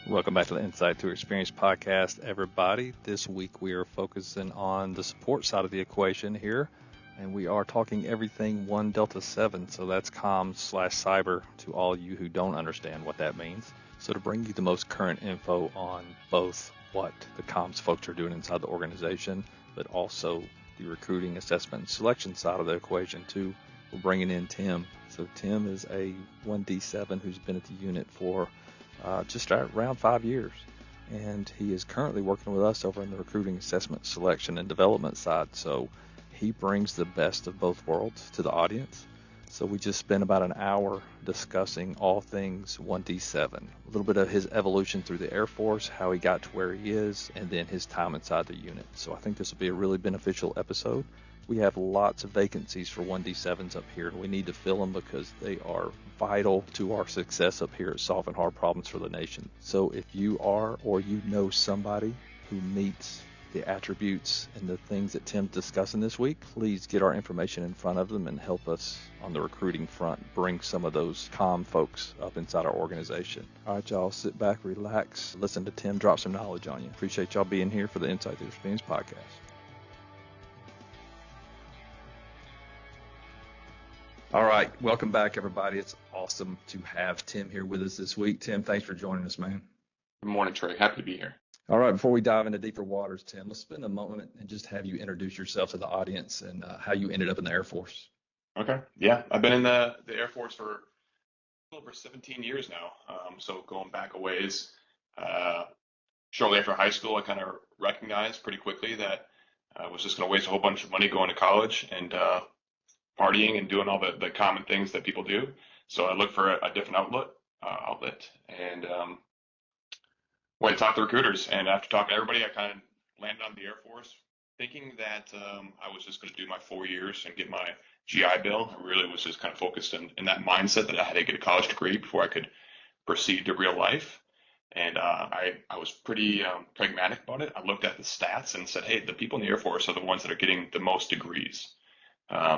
Welcome back to the Insight Thru Experience Podcast, everybody. This week we are focusing on the support side of the equation here, and we are talking everything 1 Delta 7, so that's comms/cyber to all you who don't understand what that means. So to bring you the most current info on both what the comms folks are doing inside the organization, but also the recruiting, assessment, and selection side of the equation too, we're bringing in Tim. So Tim is a 1D7 who's been at the unit for just around 5 years, and he is currently working with us over in the recruiting, assessment, selection, and development side. So he brings the best of both worlds to the audience. So we just spent about an hour discussing all things 1D7, a little bit of his evolution through the Air Force, how he got to where he is, and then his time inside the unit. So I think this will be a really beneficial episode. We have lots of vacancies for 1D7s up here, and we need to fill them because they are vital to our success up here at solving hard problems for the nation. So if you are or you know somebody who meets the attributes and the things that Tim's discussing this week, please get our information in front of them and help us on the recruiting front, bring some of those comm folks up inside our organization. All right, y'all, sit back, relax, listen to Tim drop some knowledge on you. Appreciate y'all being here for the Insight Thru Experience Podcast. All right, welcome back, everybody. It's awesome to have Tim here with us this week. Tim, thanks for joining us, man. Good morning, Trey. Happy to be here. All right, before we dive into deeper waters, Tim, let's spend a moment and just have you introduce yourself to the audience and how you ended up in the Air Force. Okay. Yeah, I've been in the Air Force for over 17 years now. So going back a ways, shortly after high school, I kind of recognized pretty quickly that I was just going to waste a whole bunch of money going to college and partying and doing all the common things that people do. So I looked for a different outlet and went to talk to recruiters. And after talking to everybody, I kind of landed on the Air Force thinking that I was just going to do my 4 years and get my GI Bill. I really was just kind of focused in that mindset that I had to get a college degree before I could proceed to real life. And I was pretty pragmatic about it. I looked at the stats and said, hey, the people in the Air Force are the ones that are getting the most degrees.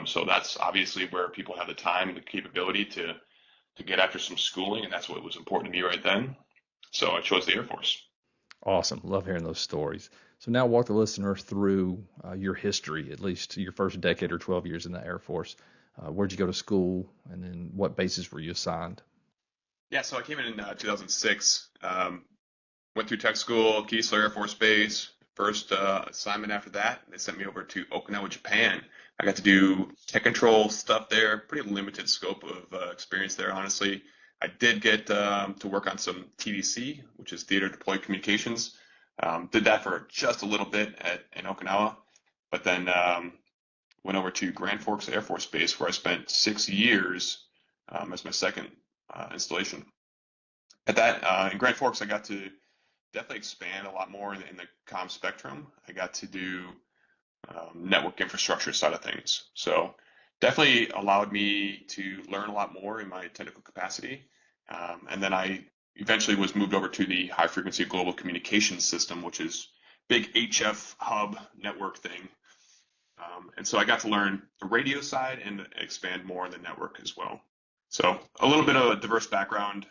So that's obviously where people have the time and the capability to get after some schooling, and that's what was important to me right then. So I chose the Air Force. Awesome. Love hearing those stories. So now walk the listener through your history, at least your first decade or 12 years in the Air Force. Where'd you go to school, and then what bases were you assigned? Yeah, so I came in 2006, went through tech school, Keesler Air Force Base. First assignment after that, they sent me over to Okinawa, Japan. I got to do tech control stuff there, pretty limited scope of experience there, honestly. I did get to work on some TDC, which is Theater Deployed Communications. Did that for just a little bit in Okinawa, but then went over to Grand Forks Air Force Base, where I spent 6 years as my second installation. At that, in Grand Forks, I got to definitely expand a lot more in the comm spectrum. I got to do network infrastructure side of things. So definitely allowed me to learn a lot more in my technical capacity. And then I eventually was moved over to the high frequency global communications system, which is big HF hub network thing. And so I got to learn the radio side and expand more in the network as well. So a little bit of a diverse background,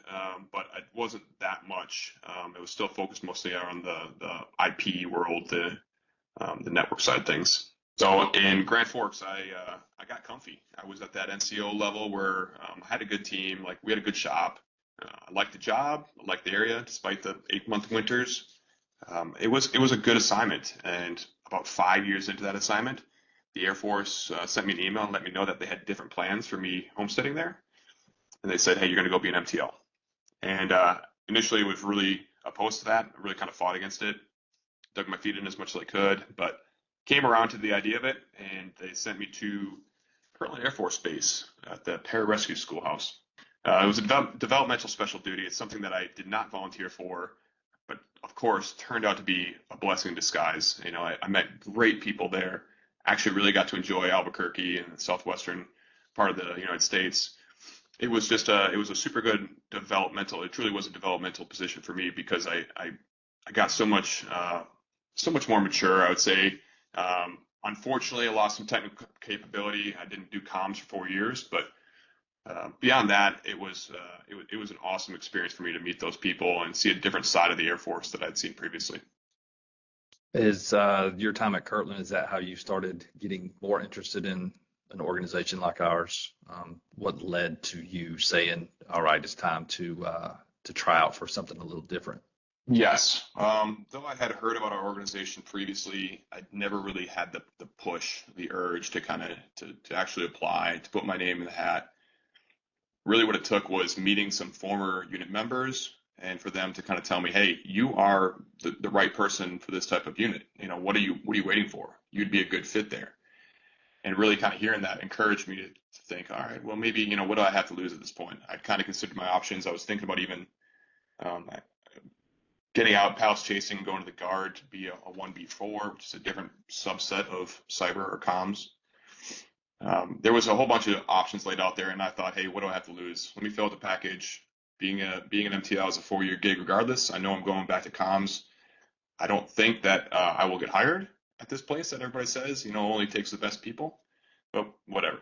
but it wasn't that much. It was still focused mostly on the IP world, the network side of things. So in Grand Forks, I got comfy. I was at that NCO level where I had a good team. Like, we had a good shop. I liked the job. I liked the area, despite the 8-month winters. It was a good assignment. And about 5 years into that assignment, the Air Force sent me an email and let me know that they had different plans for me homesteading there. And they said, hey, you're going to go be an MTL. And initially, was really opposed to that. I really kind of fought against it, dug my feet in as much as I could, but came around to the idea of it, and they sent me to Kirtland Air Force Base at the Pararescue Schoolhouse. It was a developmental special duty. It's something that I did not volunteer for, but of course turned out to be a blessing in disguise. You know, I met great people there. Actually really got to enjoy Albuquerque and the southwestern part of the United States. It was just it was a super good developmental. It truly was a developmental position for me because I got so much more mature, I would say. Unfortunately, I lost some technical capability. I didn't do comms for 4 years, but Beyond that, it was an awesome experience for me to meet those people and see a different side of the Air Force that I'd seen previously. Is your time at Kirtland, is that how you started getting more interested in an organization like ours? What led to you saying, all right, it's time to try out for something a little different? Yes. Though I had heard about our organization previously, I'd never really had the push, the urge to kind of to actually apply, to put my name in the hat. Really what it took was meeting some former unit members and for them to kind of tell me, hey, you are the right person for this type of unit. What are you waiting for? You'd be a good fit there. And really kind of hearing that encouraged me to think, all right, well, maybe, what do I have to lose at this point? I'd kind of considered my options. I was thinking about even getting out, palace chasing, going to the Guard to be a 1B4, which is a different subset of cyber or comms. There was a whole bunch of options laid out there, and I thought, hey, what do I have to lose? Let me fill out the package. Being an MTL is a 4-year gig regardless. I know I'm going back to comms. I don't think that I will get hired at this place that everybody says, only takes the best people. But whatever.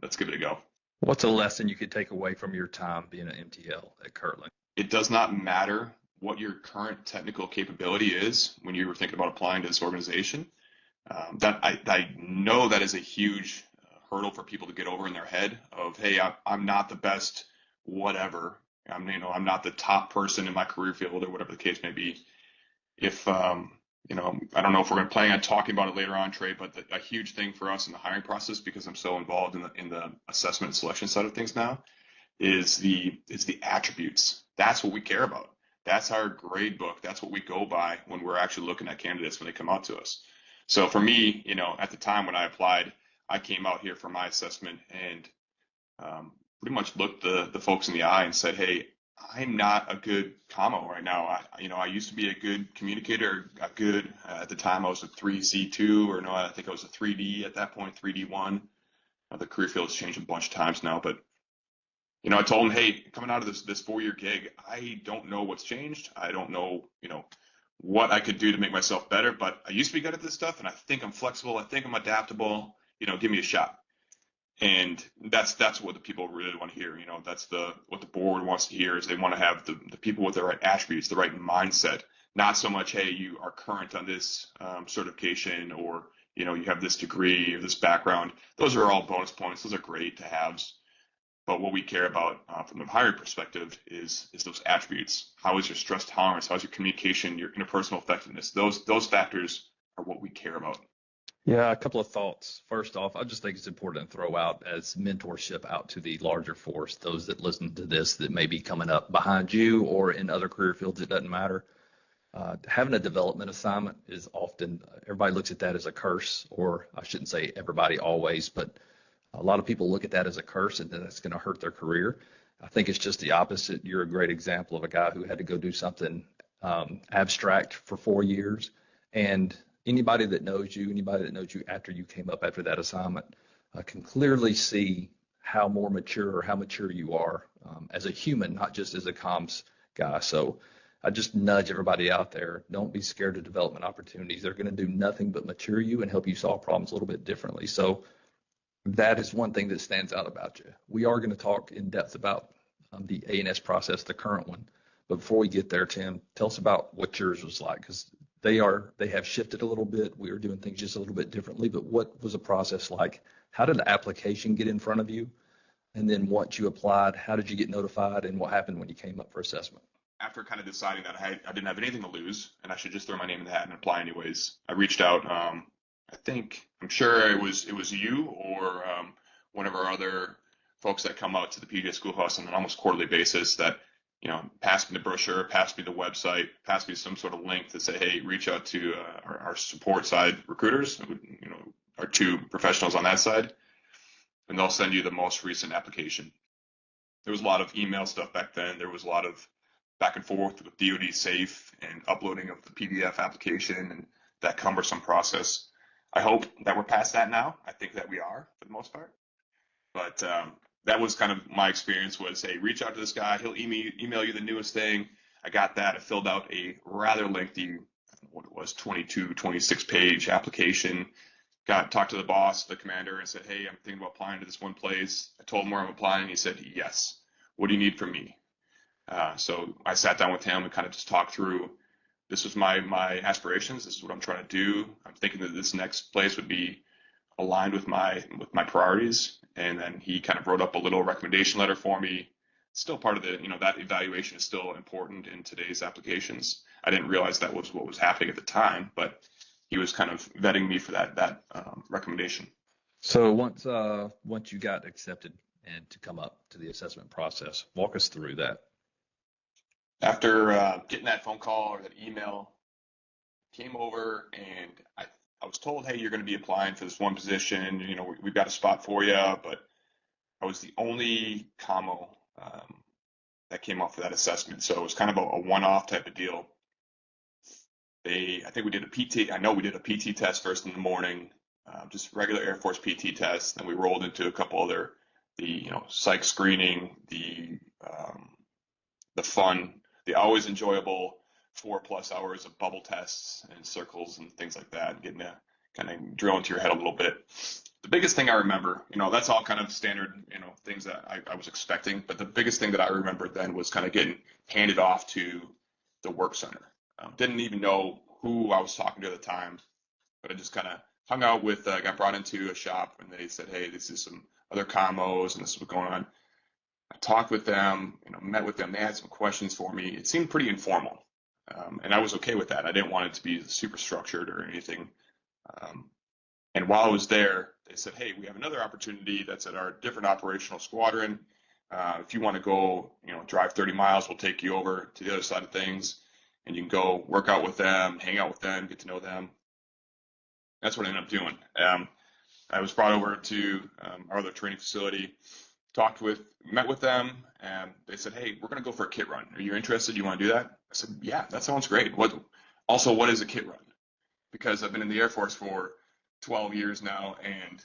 Let's give it a go. What's a lesson you could take away from your time being an MTL at Kirtland? It does not matter what your current technical capability is when you were thinking about applying to this organization. That I know that is a huge hurdle for people to get over in their head of, hey, I'm not the best whatever. I'm not the top person in my career field or whatever the case may be. If I don't know if we're going to plan on talking about it later on, Trey, but a huge thing for us in the hiring process, because I'm so involved in the assessment and selection side of things now, is the attributes. That's what we care about. That's our grade book. That's what we go by when we're actually looking at candidates when they come out to us. So for me, at the time when I applied, I came out here for my assessment and pretty much looked the folks in the eye and said, hey, I'm not a good commo right now. I used to be a good communicator, at the time I was a 3C2, or no, I think I was a 3D at that point, 3D1. The career field has changed a bunch of times now, but I told him, hey, coming out of this 4-year gig, I don't know what's changed. I don't know, what I could do to make myself better, but I used to be good at this stuff, and I think I'm flexible. I think I'm adaptable. Give me a shot. And that's what the people really want to hear. That's what the board wants to hear, is they want to have the people with the right attributes, the right mindset. Not so much, hey, you are current on this certification, or you have this degree or this background. Those are all bonus points. Those are great to haves. But what we care about from the hiring perspective is those attributes. How is your stress tolerance? How's your communication, your interpersonal effectiveness? Those factors are what we care about. Yeah, a couple of thoughts. First off, I just think it's important to throw out as mentorship out to the larger force, those that listen to this that may be coming up behind you or in other career fields, it doesn't matter. Having a development assignment is often, everybody looks at that as a curse, or I shouldn't say everybody always, but a lot of people look at that as a curse and then that's going to hurt their career. I think it's just the opposite. You're a great example of a guy who had to go do something abstract for 4 years. And anybody that knows you after you came up after that assignment can clearly see how mature you are as a human, not just as a comms guy. So I just nudge everybody out there. Don't be scared of development opportunities. They're going to do nothing but mature you and help you solve problems a little bit differently. So that is one thing that stands out about you. We are going to talk in depth about the A&S process, the current one. But before we get there, Tim, tell us about what yours was like, because they have shifted a little bit. We are doing things just a little bit differently. But what was the process like? How did the application get in front of you? And then once you applied, how did you get notified, and what happened when you came up for assessment? After kind of deciding that I didn't have anything to lose and I should just throw my name in the hat and apply anyways, I reached out. I'm sure it was you or one of our other folks that come out to the PJ Schoolhouse on an almost quarterly basis that, passed me the brochure, passed me the website, passed me some sort of link to say, hey, reach out to our support side recruiters, our 2 professionals on that side, and they'll send you the most recent application. There was a lot of email stuff back then. There was a lot of back and forth with DoD Safe and uploading of the PDF application and that cumbersome process. I hope that we're past that now. I think that we are for the most part. But that was kind of my experience was, hey, reach out to this guy. He'll email you the newest thing. I got that. I filled out a rather lengthy, 22, 26 page application. talked to the boss, the commander, and said, hey, I'm thinking about applying to this one place. I told him where I'm applying, and he said, yes. What do you need from me? So I sat down with him and kind of just talked through, this was my aspirations. This is what I'm trying to do. I'm thinking that this next place would be aligned with my priorities. And then he kind of wrote up a little recommendation letter for me. Still part of the, that evaluation is still important in today's applications. I didn't realize that was what was happening at the time, but he was kind of vetting me for that recommendation. So once you got accepted and to come up to the assessment process, walk us through that. After getting that phone call or that email, came over and I was told, hey, you're going to be applying for this one position. We've got a spot for you, but I was the only commo that came off of that assessment. So it was kind of a one-off type of deal. I think we did a PT. I know we did a PT test first in the morning, just regular Air Force PT test. Then we rolled into a couple other, the psych screening, the fun, the always enjoyable 4+ hours of bubble tests and circles and things like that, and getting to kind of drill into your head a little bit. The biggest thing I remember, that's all kind of standard, things that I was expecting. But the biggest thing that I remembered then was kind of getting handed off to the work center. Didn't even know who I was talking to at the time, but I just kind of hung out with, got brought into a shop and they said, hey, this is some other commos and this is what's going on. I talked with them, met with them. They had some questions for me. It seemed pretty informal. And I was okay with that. I didn't want it to be super structured or anything. And while I was there, they said, hey, we have another opportunity that's at our different operational squadron. If you want to go, drive 30 miles, we'll take you over to the other side of things. And you can go work out with them, hang out with them, get to know them. That's what I ended up doing. I was brought over to our other training facility, met with them, and they said, hey, we're going to go for a kit run. Are you interested? You want to do that? I said, yeah, that sounds great. What is a kit run? Because I've been in the Air Force for 12 years now, and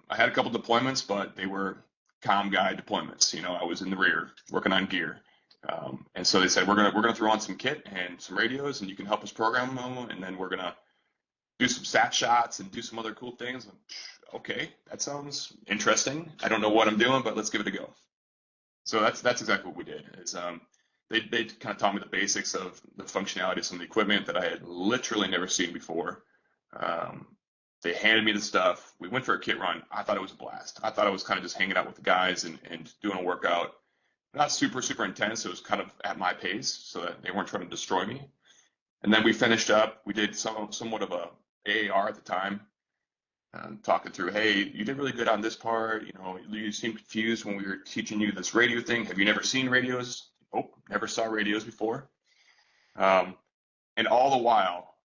I had a couple deployments, but they were comm guy deployments. I was in the rear working on gear. And so they said, we're gonna throw on some kit and some radios, and you can help us program them, and then we're gonna do some sat shots and do some other cool things. Okay, that sounds interesting. I don't know what I'm doing, but let's give it a go. So that's exactly what we did. They kind of taught me the basics of the functionality of some of the equipment that I had literally never seen before. They handed me the stuff. We went for a kit run. I thought it was a blast. I thought I was kind of just hanging out with the guys and doing a workout. Not super, super intense. It was kind of at my pace so that they weren't trying to destroy me. And then we finished up. We did somewhat of a AAR at the time, talking through, hey, you did really good on this part. You seemed confused when we were teaching you this radio thing. Have you never seen radios? Oh, never saw radios before. And all the while,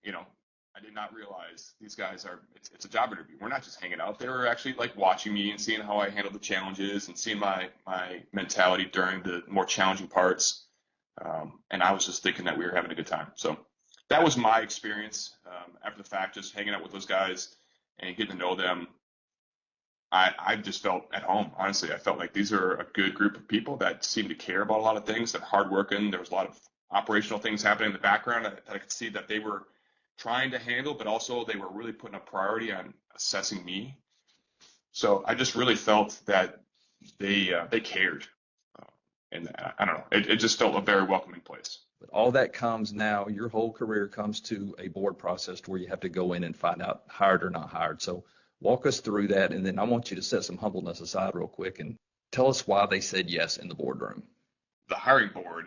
I did not realize these guys it's a job interview. We're not just hanging out. They were actually like watching me and seeing how I handled the challenges and seeing my mentality during the more challenging parts. And I was just thinking that we were having a good time. So that was my experience after the fact, just hanging out with those guys and getting to know them. I just felt at home, honestly. I felt like these are a good group of people that seem to care about a lot of things, that are hardworking. There was a lot of operational things happening in the background that I could see that they were trying to handle, but also they were really putting a priority on assessing me. So I just really felt that they cared. And I don't know, it just felt a very welcoming place. But all that comes now, your whole career comes to a board process where you have to go in and find out hired or not hired. So walk us through that, and then I want you to set some humbleness aside real quick and tell us why they said yes in the boardroom. The hiring board,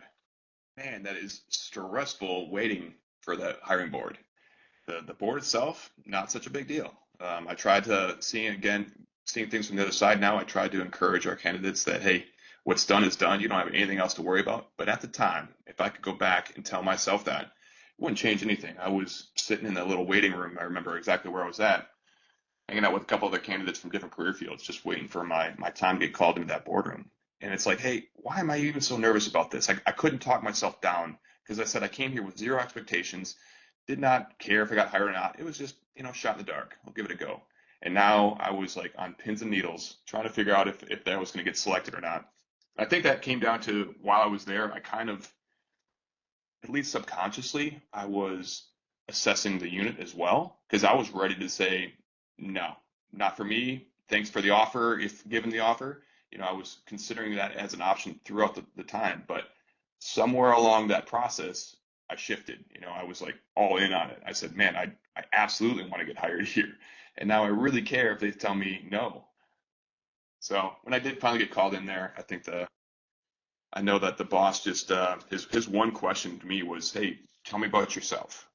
man, that is stressful waiting for the hiring board. The board itself, not such a big deal. I tried to seeing things from the other side now. I tried to encourage our candidates that, hey, what's done is done. You don't have anything else to worry about. But at the time, if I could go back and tell myself that, it wouldn't change anything. I was sitting in that little waiting room. I remember exactly where I was at, hanging out with a couple other candidates from different career fields, just waiting for my time to get called into that boardroom. And it's like, hey, why am I even so nervous about this? I couldn't talk myself down because I said I came here with zero expectations, did not care if I got hired or not. It was just, shot in the dark. I'll give it a go. And now I was like on pins and needles trying to figure out if that was going to get selected or not. I think that came down to while I was there, I kind of, at least subconsciously, I was assessing the unit as well, because I was ready to say, no, not for me. Thanks for the offer. If given the offer, I was considering that as an option throughout the time, but somewhere along that process, I shifted. I was like all in on it. I said, man, I absolutely want to get hired here. And now I really care if they tell me no. So when I did finally get called in there, I know that the boss just, his one question to me was, hey, tell me about yourself.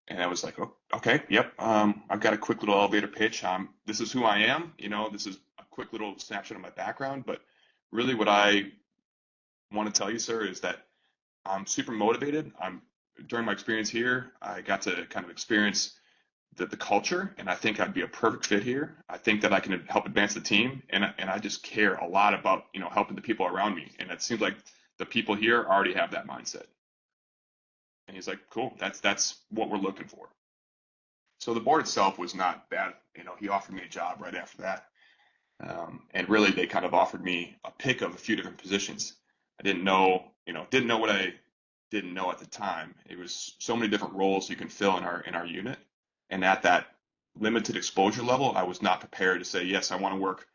And I was like, oh, okay, yep. I've got a quick little elevator pitch. This is who I am. This is a quick little snapshot of my background. But really what I want to tell you, sir, is that I'm super motivated. During my experience here, I got to kind of experience the culture, and I think I'd be a perfect fit here. I think that I can help advance the team, and I just care a lot about helping the people around me. And it seems like the people here already have that mindset. And he's like, cool, that's what we're looking for. So the board itself was not bad. He offered me a job right after that. And really they kind of offered me a pick of a few different positions. I didn't know what I didn't know at the time. It was so many different roles you can fill in our unit. And at that limited exposure level, I was not prepared to say, yes, I want to work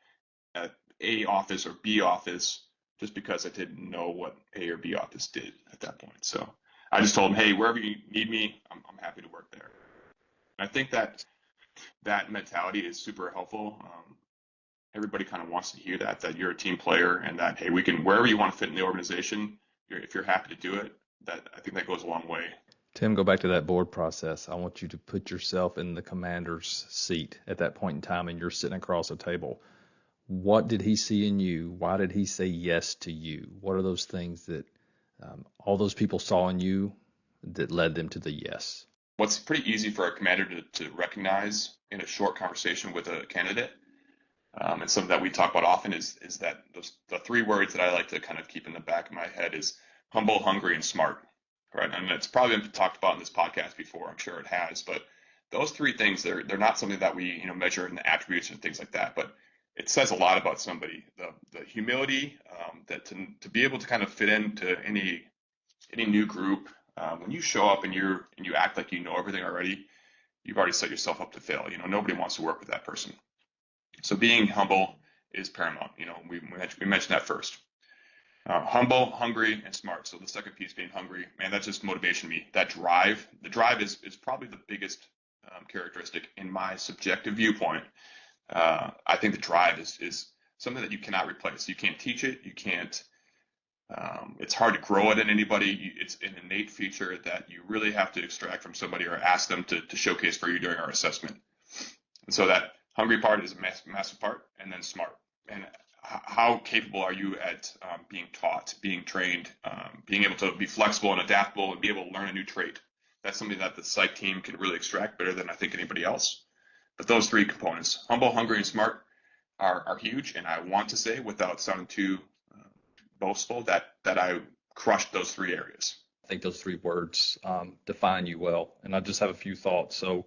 at A office or B office, just because I didn't know what A or B office did at that point. So I just told him, hey, wherever you need me, I'm happy to work there. And I think that mentality is super helpful. Everybody kind of wants to hear that you're a team player, and that, hey, we can, wherever you want to fit in the organization, if you're happy to do it, I think that goes a long way. Tim, go back to that board process. I want you to put yourself in the commander's seat at that point in time, and you're sitting across a table. What did he see in you? Why did he say yes to you? What are those things that all those people saw in you that led them to the yes? What's pretty easy for a commander to recognize in a short conversation with a candidate, and something that we talk about often is that the three words that I like to kind of keep in the back of my head is humble, hungry, and smart. Right, and it's probably been talked about in this podcast before. I'm sure it has, but those three things, they're not something that we measure in the attributes and things like that. But it says a lot about somebody. The humility, that to be able to kind of fit into any new group. When you show up and you act like you know everything already, you've already set yourself up to fail. Nobody wants to work with that person. So being humble is paramount. We mentioned that first. Humble, hungry, and smart. So the second piece being hungry, man, that's just motivation to me. That drive, the drive is probably the biggest characteristic in my subjective viewpoint. I think the drive is something that you cannot replace. You can't teach it. You can't. It's hard to grow it in anybody. It's an innate feature that you really have to extract from somebody or ask them to showcase for you during our assessment. And so that hungry part is a massive part, and then smart. And how capable are you at being taught, being trained, being able to be flexible and adaptable and be able to learn a new trait? That's something that the psych team can really extract better than I think anybody else. But those three components, humble, hungry, and smart, are huge. And I want to say, without sounding too boastful, that I crushed those three areas. I think those three words define you well. And I just have a few thoughts. So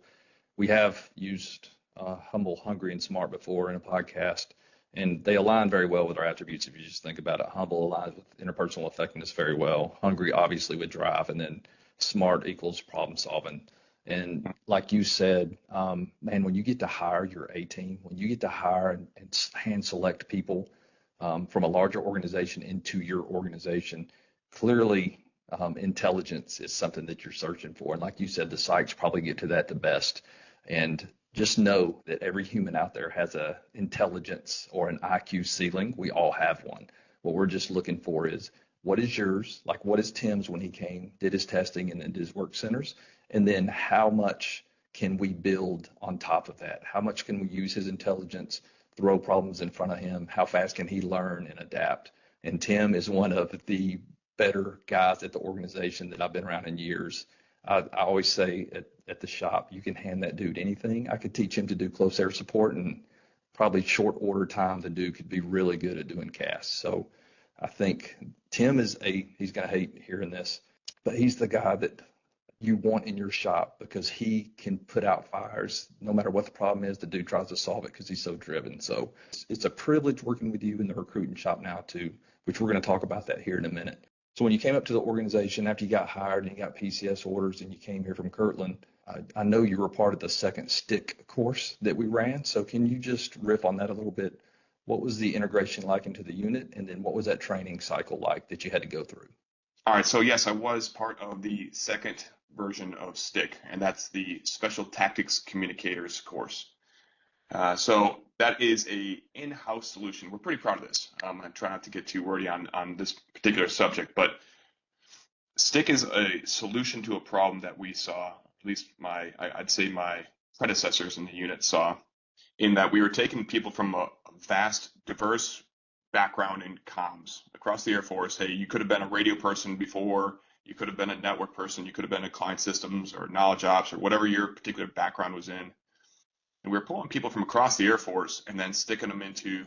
we have used humble, hungry, and smart before in a podcast. And they align very well with our attributes. If you just think about it, humble aligns with interpersonal effectiveness very well. Hungry, obviously, with drive, and then smart equals problem solving. And like you said, man, when you get to hire your A team, when you get to hire and hand select people from a larger organization into your organization, clearly intelligence is something that you're searching for. And like you said, the psychs probably get to that the best. And just know that every human out there has a intelligence or an IQ ceiling. We all have one. What we're just looking for is, what is yours? Like, what is Tim's when he came, did his testing and then did his work centers? And then how much can we build on top of that? How much can we use his intelligence, throw problems in front of him? How fast can he learn and adapt? And Tim is one of the better guys at the organization that I've been around in years. I always say at the shop, you can hand that dude anything. I could teach him to do close air support, and probably short order time, the dude could be really good at doing casts. So I think Tim he's going to hate hearing this, but he's the guy that you want in your shop because he can put out fires. No matter what the problem is, the dude tries to solve it because he's so driven. So it's a privilege working with you in the recruiting shop now too, which we're going to talk about that here in a minute. So when you came up to the organization after you got hired and you got PCS orders and you came here from Kirtland, I know you were part of the second STIC course that we ran, so can you just riff on that a little bit? What was the integration like into the unit, and then what was that training cycle like that you had to go through? All right, so yes, I was part of the second version of STIC, and that's the Special Tactics Communicators Course. So that is a in-house solution. We're pretty proud of this. I try not to get too wordy on this particular subject, but STIC is a solution to a problem that we saw, at least I'd say my predecessors in the unit saw, in that we were taking people from a vast, diverse background in comms across the Air Force. Hey, you could have been a radio person before, you could have been a network person, you could have been a client systems or knowledge ops or whatever your particular background was in. And we were pulling people from across the Air Force and then sticking them into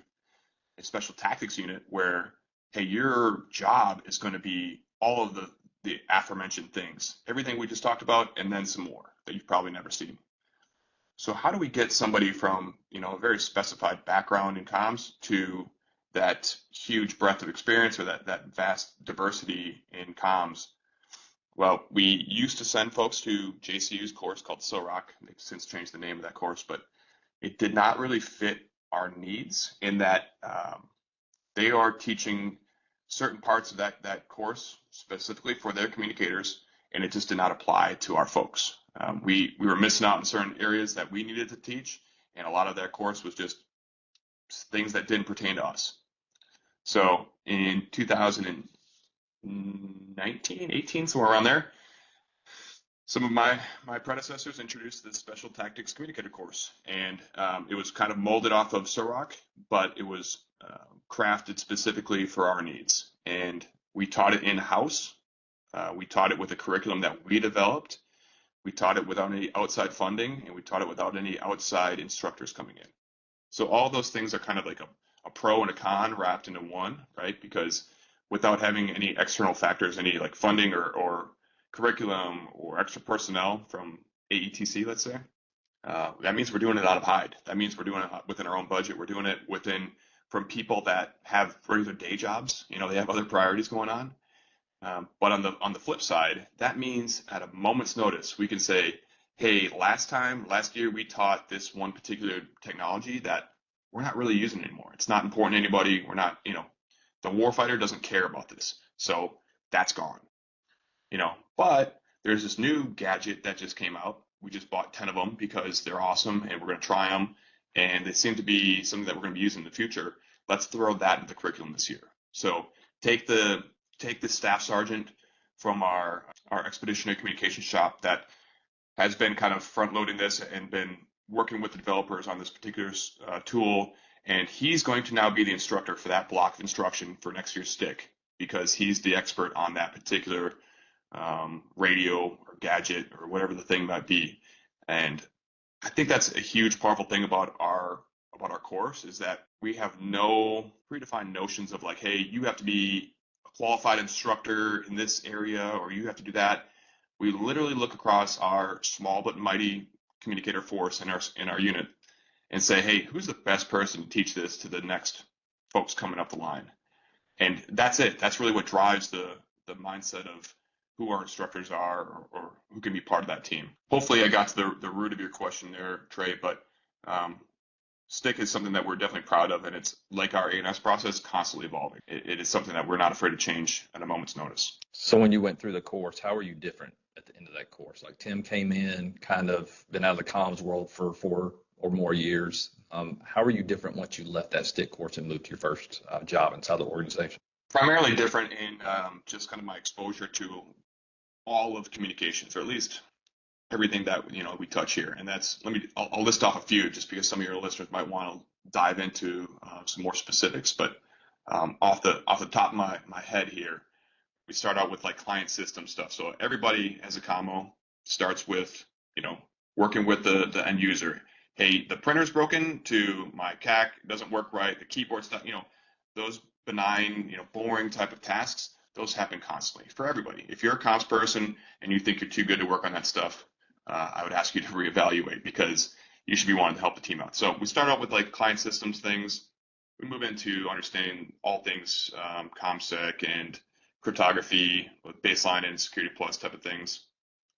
a special tactics unit where, hey, your job is going to be all of the aforementioned things, everything we just talked about, and then some more that you've probably never seen. So how do we get somebody from, a very specified background in comms to that huge breadth of experience or that vast diversity in comms? Well, we used to send folks to JCU's course called SOROC. They've since changed the name of that course, but it did not really fit our needs in that they are teaching certain parts of that course specifically for their communicators, and it just did not apply to our folks. We were missing out in certain areas that we needed to teach, and a lot of that course was just things that didn't pertain to us. So in 2019, 18, somewhere around there, some of my predecessors introduced this Special Tactics Communicator course, and it was kind of molded off of SOROC, but it was crafted specifically for our needs. And we taught it in-house. We taught it with a curriculum that we developed. We taught it without any outside funding, and we taught it without any outside instructors coming in. So all those things are kind of like a pro and a con wrapped into one, right? Because without having any external factors, any like funding or curriculum or extra personnel from AETC, let's say, that means we're doing it out of hide. That means we're doing it within our own budget. We're doing it from people that have regular day jobs. They have other priorities going on. But on the flip side, that means at a moment's notice, we can say, hey, last year we taught this one particular technology that we're not really using anymore. It's not important to anybody. We're not, the warfighter doesn't care about this. So that's gone. But there's this new gadget that just came out. We just bought 10 of them because they're awesome and we're going to try them. And they seem to be something that we're going to be using in the future. Let's throw that into the curriculum this year. So take the staff sergeant from our expeditionary communications shop that has been kind of front loading this and been working with the developers on this particular tool. And he's going to now be the instructor for that block of instruction for next year's STIC because he's the expert on that particular radio or gadget or whatever the thing might be. And I think that's a huge, powerful thing about our course is that we have no predefined notions of like, hey, you have to be a qualified instructor in this area or you have to do that. We literally look across our small but mighty communicator force in our unit and say, hey, who's the best person to teach this to the next folks coming up the line? And that's it. That's really what drives the mindset of who our instructors are or who can be part of that team. Hopefully I got to the root of your question there, Trey, but STIC is something that we're definitely proud of, and it's like our A&S process, constantly evolving. It is something that we're not afraid to change at a moment's notice. So when you went through the course, how were you different at the end of that course? Like Tim came in, kind of been out of the comms world for 4 or more years. How are you different once you left that STIC course and moved to your first job inside the organization? Primarily different in just kind of my exposure to all of communications, or at least everything that we touch here. And that's I'll list off a few just because some of your listeners might want to dive into some more specifics. But off the top of my head here, we start out with like client system stuff. So everybody as a commo starts with working with the end user. Hey, the printer's broken, to my CAC doesn't work right, the keyboard stuff, those benign, boring type of tasks, those happen constantly for everybody. If you're a comms person and you think you're too good to work on that stuff, I would ask you to reevaluate because you should be wanting to help the team out. So we start out with like client systems things. We move into understanding all things comm-sec and cryptography with baseline and security plus type of things.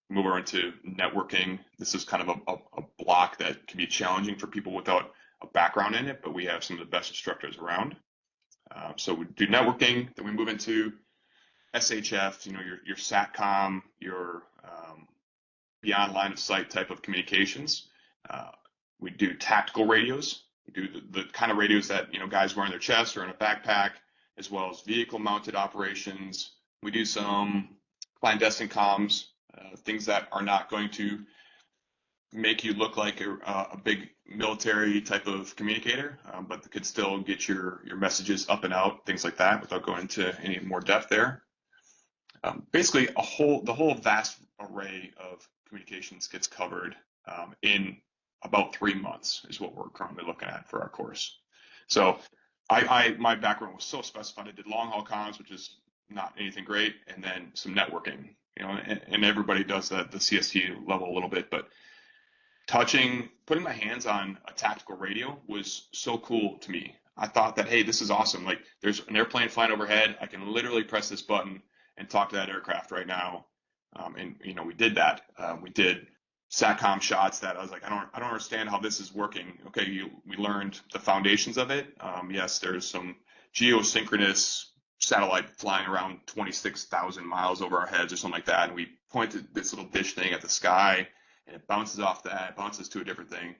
move over into networking. This is kind of a block that can be challenging for people without a background in it, but we have some of the best instructors around. So we do networking, then we move into SHF, your SATCOM, your beyond line of sight type of communications. We do tactical radios. We do the kind of radios that, guys wear on their chest or in a backpack, as well as vehicle mounted operations. We do some clandestine comms, things that are not going to make you look like a big military type of communicator, but could still get your messages up and out, things like that, without going into any more depth there. Basically, the whole vast array of communications gets covered in about 3 months is what we're currently looking at for our course. So my background was so specified. I did long haul comms, which is not anything great, and then some networking, and everybody does the CST level a little bit, but putting my hands on a tactical radio was so cool to me. I thought that, hey, this is awesome. Like, there's an airplane flying overhead. I can literally press this button and talk to that aircraft right now. And we did that. We did SATCOM shots that I was like, I don't understand how this is working. Okay, we learned the foundations of it. Yes, there's some geosynchronous satellite flying around 26,000 miles over our heads or something like that. And we pointed this little dish thing at the sky, and it bounces off that, bounces to a different thing.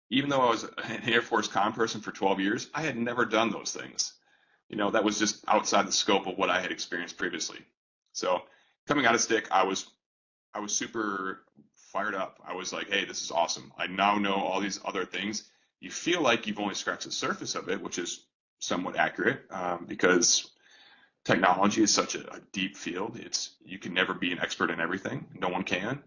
Even though I was an Air Force comm person for 12 years, I had never done those things. That was just outside the scope of what I had experienced previously. So coming out of STIC, I was super fired up. I was like, hey, this is awesome. I now know all these other things. You feel like you've only scratched the surface of it, which is somewhat accurate, because technology is such a deep field. You can never be an expert in everything. No one can.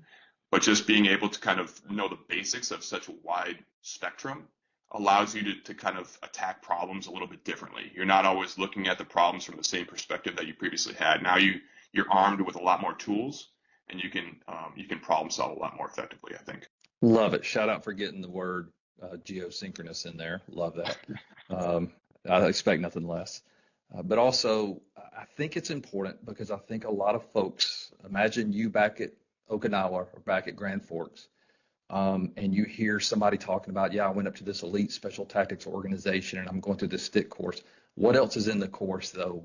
But just being able to kind of know the basics of such a wide spectrum allows you to kind of attack problems a little bit differently. You're not always looking at the problems from the same perspective that you previously had. Now you're armed with a lot more tools, and you can problem solve a lot more effectively, I think. Love it. Shout out for getting the word geosynchronous in there. Love that. I expect nothing less. But also, I think it's important because I think a lot of folks, imagine you back at Okinawa or back at Grand Forks, and you hear somebody talking about, yeah, I went up to this elite special tactics organization and I'm going through this STIC course. What else is in the course, though?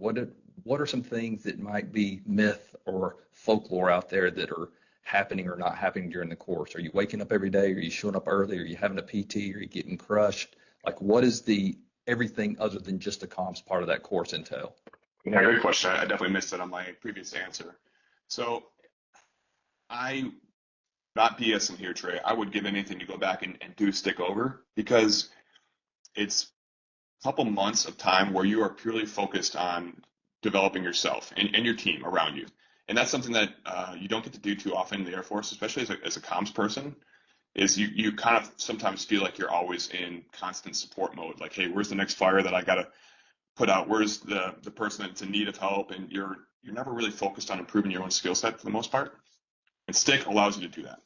What are some things that might be myth or folklore out there that are happening or not happening during the course? Are you waking up every day? Are you showing up early? Are you having a PT? Are you getting crushed? Like, what is the everything other than just the comms part of that course entail? Yeah, great question. I definitely missed it on my previous answer. So I, not BSing here, Trey, I would give anything to go back and do STIC over, because it's a couple months of time where you are purely focused on developing yourself and your team around you. And that's something that you don't get to do too often in the Air Force, especially as a comms person, is you kind of sometimes feel like you're always in constant support mode. Like, hey, where's the next flyer that I got to put out? Where's the person that's in need of help? And you're never really focused on improving your own skill set for the most part. And STIC allows you to do that.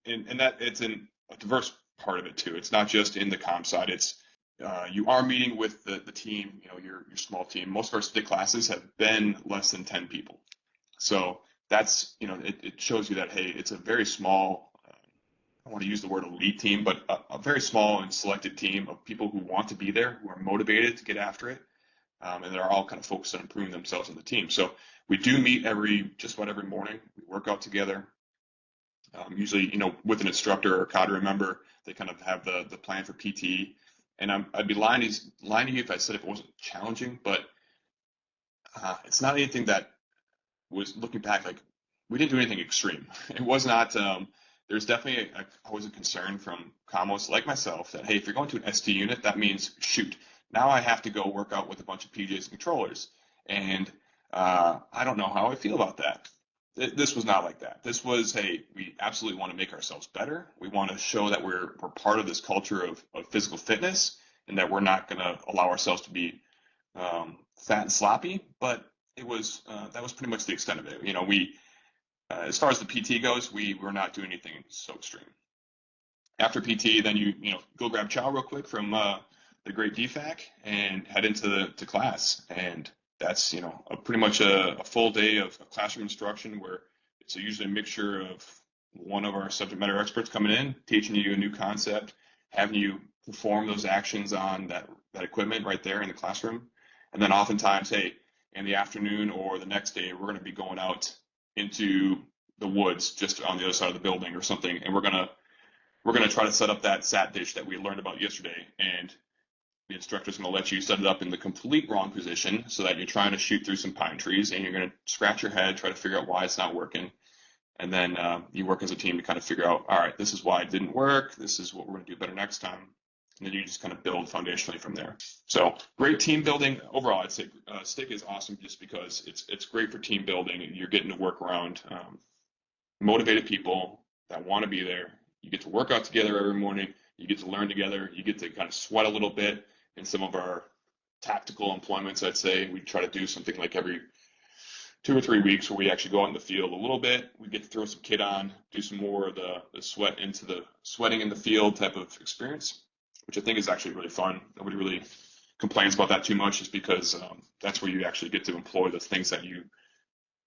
And that it's in a diverse part of it too. It's not just in the comm side. It's you are meeting with the team, your small team. Most of our STIC classes have been less than 10 people. So that's, it shows you that, hey, it's a very small, I don't want to use the word elite team, but a very small and selected team of people who want to be there, who are motivated to get after it. And they're all kind of focused on improving themselves in the team. So we do meet just about every morning. We work out together. Usually, with an instructor or a cadre member, they kind of have the plan for PT. And I'd be lying to you if I said it wasn't challenging, but it's not anything that was, looking back, like, we didn't do anything extreme. It was not, there's definitely always a concern from commos like myself that, hey, if you're going to an ST unit, that means, shoot, now I have to go work out with a bunch of PJs and controllers. And I don't know how I feel about that. This was not like that. This was, hey, we absolutely want to make ourselves better. We want to show that we're part of this culture of physical fitness, and that we're not going to allow ourselves to be fat and sloppy. But it was that was pretty much the extent of it. We as far as the PT goes, we were not doing anything so extreme. After PT, then you go grab chow real quick from the great DFAC and head into class. And that's pretty much a full day of classroom instruction where So usually a mixture of one of our subject matter experts coming in, teaching you a new concept, having you perform those actions on that equipment right there in the classroom. And then oftentimes, hey, in the afternoon or the next day, we're going to be going out into the woods just on the other side of the building or something, and we're gonna try to set up that sat dish that we learned about yesterday, and the instructor's going to let you set it up in the complete wrong position so that you're trying to shoot through some pine trees, and you're going to scratch your head, try to figure out why it's not working. And then you work as a team to kind of figure out, all right, this is why it didn't work. This is what we're going to do better next time. And then you just kind of build foundationally from there. So great team building. Overall, I'd say STIC is awesome just because it's great for team building. You're getting to work around motivated people that want to be there. You get to work out together every morning. You get to learn together. You get to kind of sweat a little bit. In some of our tactical employments, I'd say we try to do something like every 2 or 3 weeks where we actually go out in the field a little bit. We get to throw some kit on, do some more of the sweating in the field type of experience, which I think is actually really fun. Nobody really complains about that too much, just because that's where you actually get to employ the things that you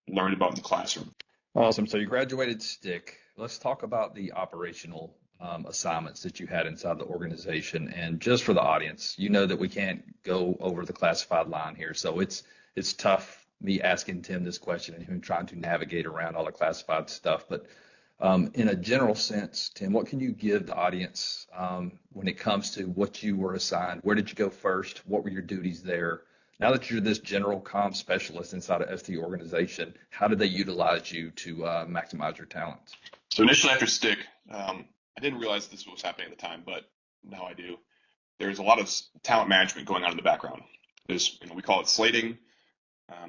learned about in the classroom. Awesome. So you graduated STIC. Let's talk about the operational assignments that you had inside the organization. And just for the audience, you know that we can't go over the classified line here. So it's tough me asking Tim this question and him trying to navigate around all the classified stuff. But in a general sense, Tim, what can you give the audience when it comes to what you were assigned? Where did you go first? What were your duties there? Now that you're this general comm specialist inside of ST organization, how did they utilize you to maximize your talents? So initially after STIC, I didn't realize this was happening at the time, but now I do. There's a lot of talent management going on in the background. There's, we call it slating,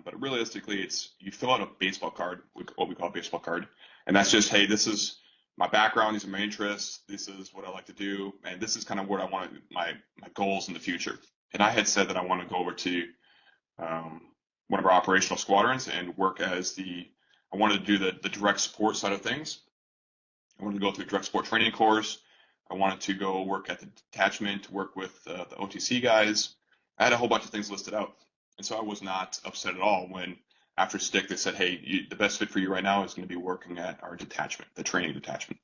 but realistically, it's you fill out a baseball card, what we call a baseball card, and that's just, hey, this is my background, these are my interests, this is what I like to do, and this is kind of what I want my goals in the future. And I had said that I want to go over to one of our operational squadrons and work as I wanted to do the direct support side of things. I wanted to go through a direct support training course. I wanted to go work at the detachment, work with the OTC guys. I had a whole bunch of things listed out. And so I was not upset at all when after STIC they said, hey, the best fit for you right now is going to be working at our detachment, the training detachment.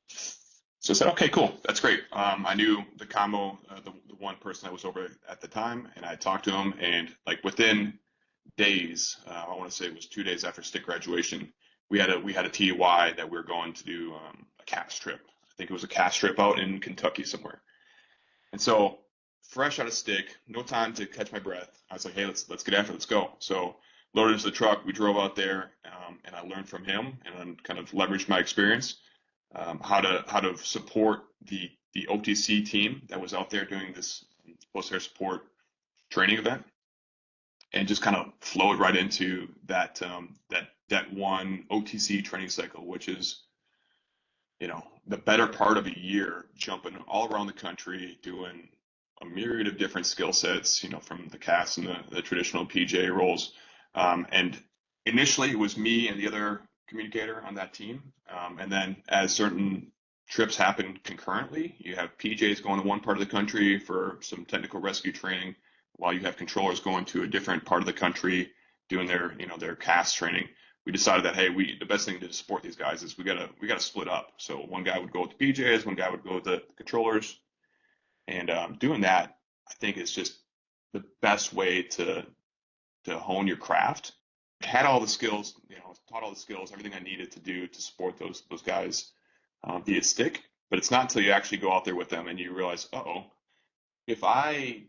So I said, okay, cool. That's great. I knew the combo, the one person that was over at the time, and I talked to him, and like within days, I want to say it was 2 days after STIC graduation, we had a TUI that we were going to do a cast trip. I think it was a cast trip out in Kentucky somewhere. And so fresh out of STIC, no time to catch my breath. I was like, hey, let's get after it, let's go. So loaded into the truck, we drove out there, and I learned from him and then kind of leveraged my experience, how to support the OTC team that was out there doing this post-air support training event, and just kind of flowed right into that one OTC training cycle, which is, the better part of a year, jumping all around the country, doing a myriad of different skill sets, from the CAS and the traditional PJ roles. And initially it was me and the other communicator on that team. And then as certain trips happen concurrently, you have PJs going to one part of the country for some technical rescue training, while you have controllers going to a different part of the country doing their CAS training. We decided that, hey, the best thing to support these guys is we gotta split up. So one guy would go with the PJs, one guy would go with the controllers, and doing that, I think, is just the best way to hone your craft. Had all the skills, taught all the skills, everything I needed to do to support those guys via STIC. But it's not until you actually go out there with them and you realize, if I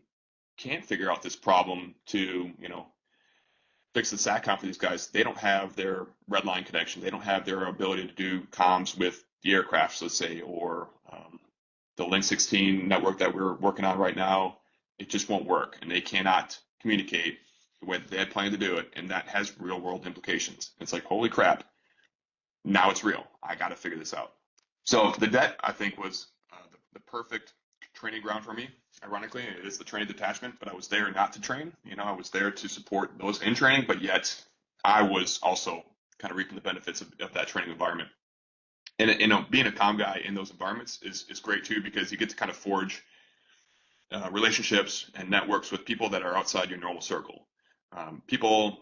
can't figure out this problem to, fix the SATCOM for these guys, they don't have their red line connection. They don't have their ability to do comms with the aircrafts, let's say, or the Link 16 network that we're working on right now. It just won't work, and they cannot communicate the way that they had planned to do it, and that has real world implications. It's like, holy crap, now it's real. I got to figure this out. So the DET, I think, was the perfect training ground for me. Ironically, it is the training detachment, but I was there not to train. I was there to support those in training, but yet I was also kind of reaping the benefits of that training environment. And being a comm guy in those environments is great too, because you get to kind of forge relationships and networks with people that are outside your normal circle. People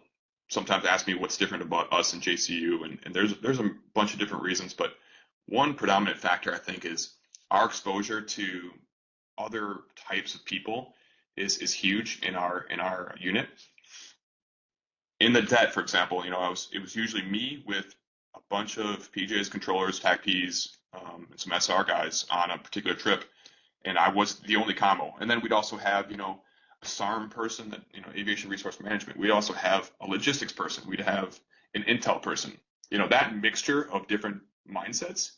sometimes ask me what's different about us and JCU, and there's a bunch of different reasons, but one predominant factor I think is our exposure to other types of people is huge in our unit. In the DET, for example, it was usually me with a bunch of PJs, controllers, TAC-Ps, and some SR guys on a particular trip, and I was the only commo. And then we'd also have, a SARM person, that aviation resource management. We'd also have a logistics person. We'd have an intel person. That mixture of different mindsets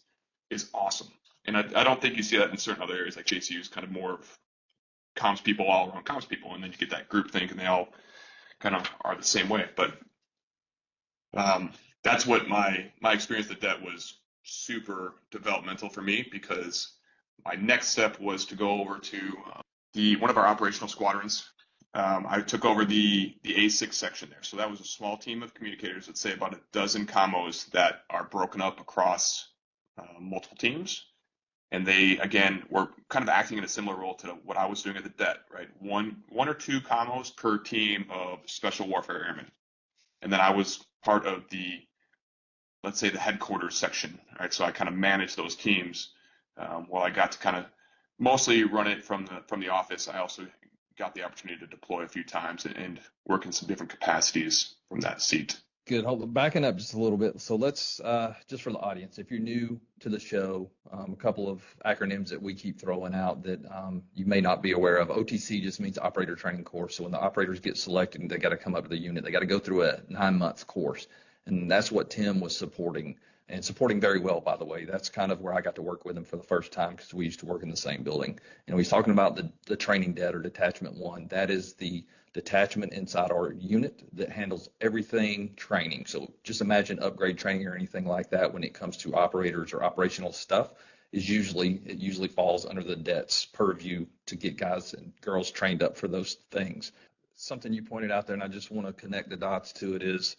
is awesome. And I don't think you see that in certain other areas, like JCU is kind of more of comms people all around comms people, and then you get that group think, and they all kind of are the same way. But that's what my experience at DET was super developmental for me, because my next step was to go over to one of our operational squadrons. I took over the A6 section there. So that was a small team of communicators, let's say about a dozen commos that are broken up across multiple teams. And they, again, were kind of acting in a similar role to what I was doing at the DET, right? One or two commos per team of special warfare airmen. And then I was part of the, let's say, the headquarters section, right? So I kind of managed those teams. While I got to kind of mostly run it from the office, I also got the opportunity to deploy a few times and work in some different capacities from that seat. Good. Hold on, backing up just a little bit. So let's, just for the audience, if you're new to the show, a couple of acronyms that we keep throwing out that you may not be aware of. OTC just means Operator Training Course. So when the operators get selected, they got to come up to the unit. They got to go through a 9-month course. And that's what Tim was supporting, and supporting very well, by the way. That's kind of where I got to work with him for the first time, because we used to work in the same building. And he's talking about the training det, or Detachment 1. That is the detachment inside our unit that handles everything training. So just imagine upgrade training or anything like that when it comes to operators or operational stuff. It usually falls under the DET's purview to get guys and girls trained up for those things. Something you pointed out there, and I just want to connect the dots to it, is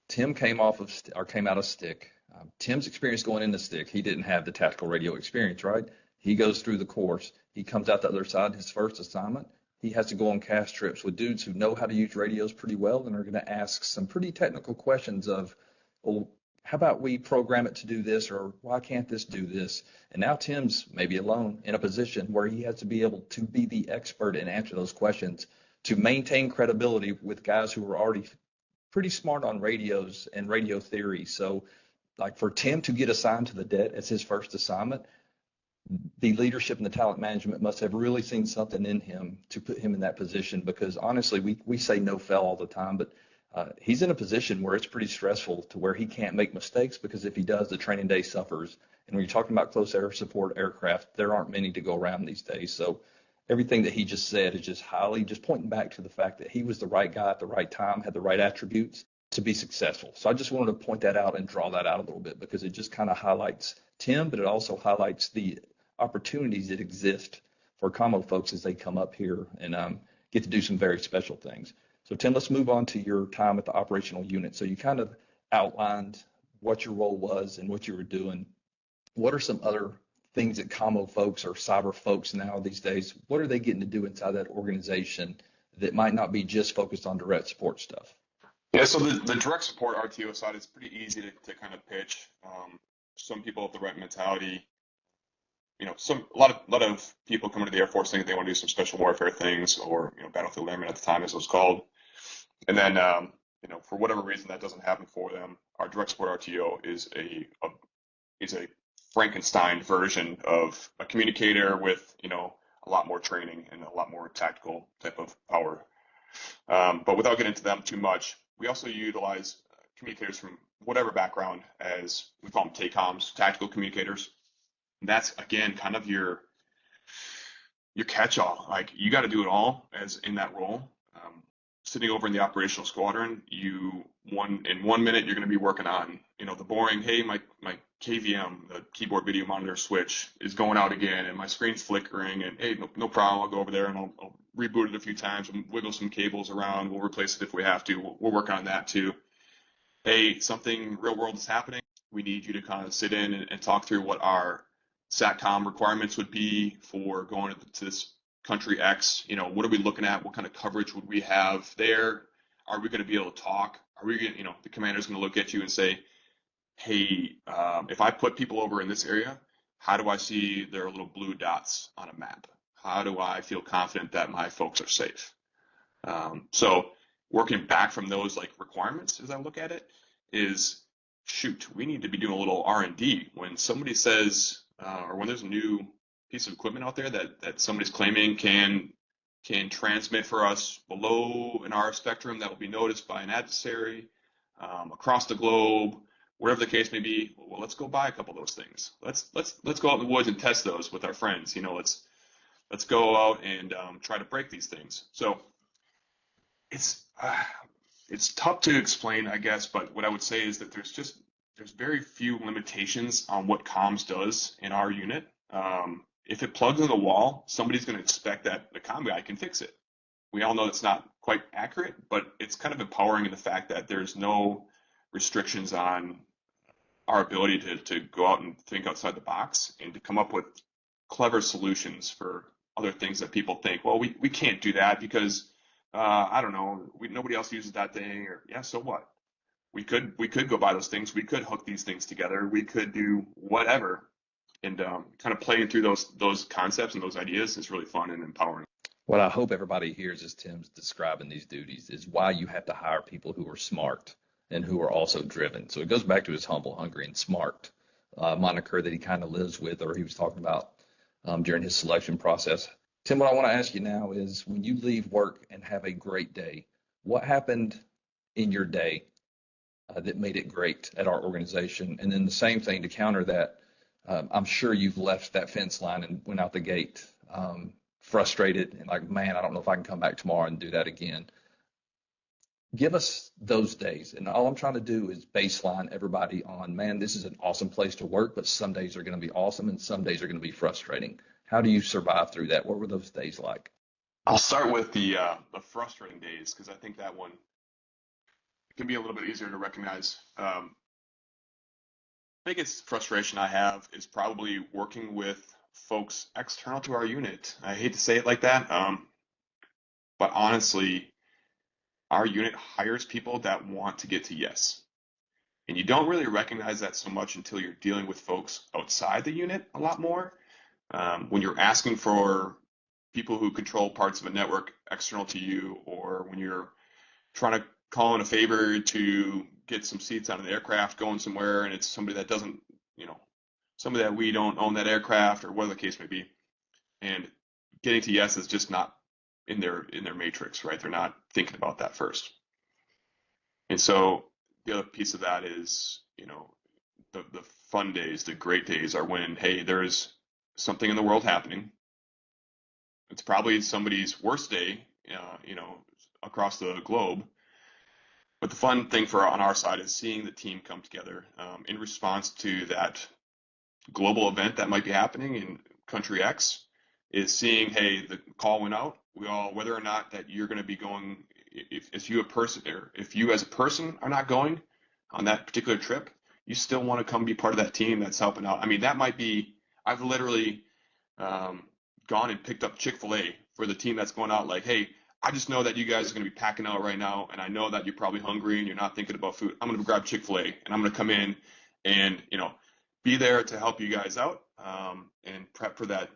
Tim came out of stick. Tim's experience going into stick, he didn't have the tactical radio experience, right? He goes through the course. He comes out the other side, his first assignment. He has to go on cast trips with dudes who know how to use radios pretty well and are going to ask some pretty technical questions of, well, how about we program it to do this, or why can't this do this? And now Tim's maybe alone in a position where he has to be able to be the expert and answer those questions to maintain credibility with guys who are already pretty smart on radios and radio theory. So like for Tim to get assigned to the DET as his first assignment, the leadership and the talent management must have really seen something in him to put him in that position, because honestly, we say no fail all the time, but he's in a position where it's pretty stressful to where he can't make mistakes, because if he does, the training day suffers. And when you're talking about close air support aircraft, there aren't many to go around these days. So everything that he just said is just pointing back to the fact that he was the right guy at the right time, had the right attributes to be successful. So I just wanted to point that out and draw that out a little bit, because it just kind of highlights Tim, but it also highlights the opportunities that exist for commo folks as they come up here and get to do some very special things. So Tim, let's move on to your time at the operational unit. So you kind of outlined what your role was and what you were doing. What are some other things that commo folks or cyber folks now these days, what are they getting to do inside that organization that might not be just focused on direct support stuff? Yeah, so the direct support RTO side is pretty easy to kind of pitch. Some people have the right mentality. A lot of people come into the Air Force thinking they want to do some special warfare things, or battlefield airmen at the time, as it was called. And then for whatever reason that doesn't happen for them. Our direct support RTO is a Frankenstein version of a communicator with a lot more training and a lot more tactical type of power. But without getting into them too much, we also utilize communicators from whatever background, as we call them TACOMs, tactical communicators. And that's, again, kind of your catch-all. Like, you got to do it all as in that role. Sitting over in the operational squadron, in 1 minute you're going to be working on the boring, hey, my KVM, the keyboard video monitor switch, is going out again, and my screen's flickering, and hey, no problem, I'll go over there and I'll reboot it a few times and wiggle some cables around. We'll replace it if we have to. We'll work on that too. Hey, something real world is happening. We need you to kind of sit in and talk through what our SATCOM requirements would be for going to this country X. What are we looking at? What kind of coverage would we have there? Are we going to be able to talk? Are we going to, the commander's going to look at you and say, hey, if I put people over in this area, how do I see their little blue dots on a map? How do I feel confident that my folks are safe? So working back from those like requirements, as I look at it, is shoot, we need to be doing a little R&D when somebody says, or when there's a new piece of equipment out there that somebody's claiming can transmit for us below an RF spectrum that will be noticed by an adversary across the globe, whatever the case may be. Well, let's go buy a couple of those things. Let's go out in the woods and test those with our friends. Let's go out and try to break these things. So it's tough to explain, I guess, but what I would say is that there's very few limitations on what comms does in our unit. If it plugs in the wall, somebody's going to expect that the comm guy can fix it. We all know that's not quite accurate, but it's kind of empowering in the fact that there's no restrictions on our ability to go out and think outside the box and to come up with clever solutions for other things that people think, well, we can't do that because, I don't know, nobody else uses that thing, or yeah, so what? We could go buy those things. We could hook these things together. We could do whatever. And kind of playing through those concepts and those ideas is really fun and empowering. What I hope everybody hears as Tim's describing these duties is why you have to hire people who are smart and who are also driven. So it goes back to his humble, hungry, and smart moniker that he kind of lives with, or he was talking about during his selection process. Tim, what I want to ask you now is when you leave work and have a great day, what happened in your day that made it great at our organization? And then the same thing to counter that, I'm sure you've left that fence line and went out the gate frustrated and like, man, I don't know if I can come back tomorrow and do that again. Give us those days. And all I'm trying to do is baseline everybody on, man, this is an awesome place to work, but some days are going to be awesome and some days are going to be frustrating. How do you survive through that? What were those days like? I'll start with the frustrating days, because I think that one can be a little bit easier to recognize. Biggest frustration I have is probably working with folks external to our unit. I hate to say it like that, but honestly, our unit hires people that want to get to yes. And you don't really recognize that so much until you're dealing with folks outside the unit a lot more. When you're asking for people who control parts of a network external to you, or when you're trying to call in a favor to get some seats on an aircraft going somewhere and it's somebody that doesn't, somebody that we don't own that aircraft, or whatever the case may be. And getting to yes is just not in their matrix, right? They're not thinking about that first. And so the other piece of that is, the fun days, the great days are when, hey, there's something in the world happening. It's probably somebody's worst day, across the globe. But the fun thing on our side is seeing the team come together in response to that global event that might be happening in country X, is seeing, hey, the call went out. We all, whether or not that you're going to be going, if you as a person are not going on that particular trip, you still want to come be part of that team that's helping out. I mean, that might be, I've literally gone and picked up Chick-fil-A for the team that's going out, like, hey, I just know that you guys are going to be packing out right now, and I know that you're probably hungry and you're not thinking about food. I'm going to grab Chick-fil-A, and I'm going to come in and, be there to help you guys out and prep for that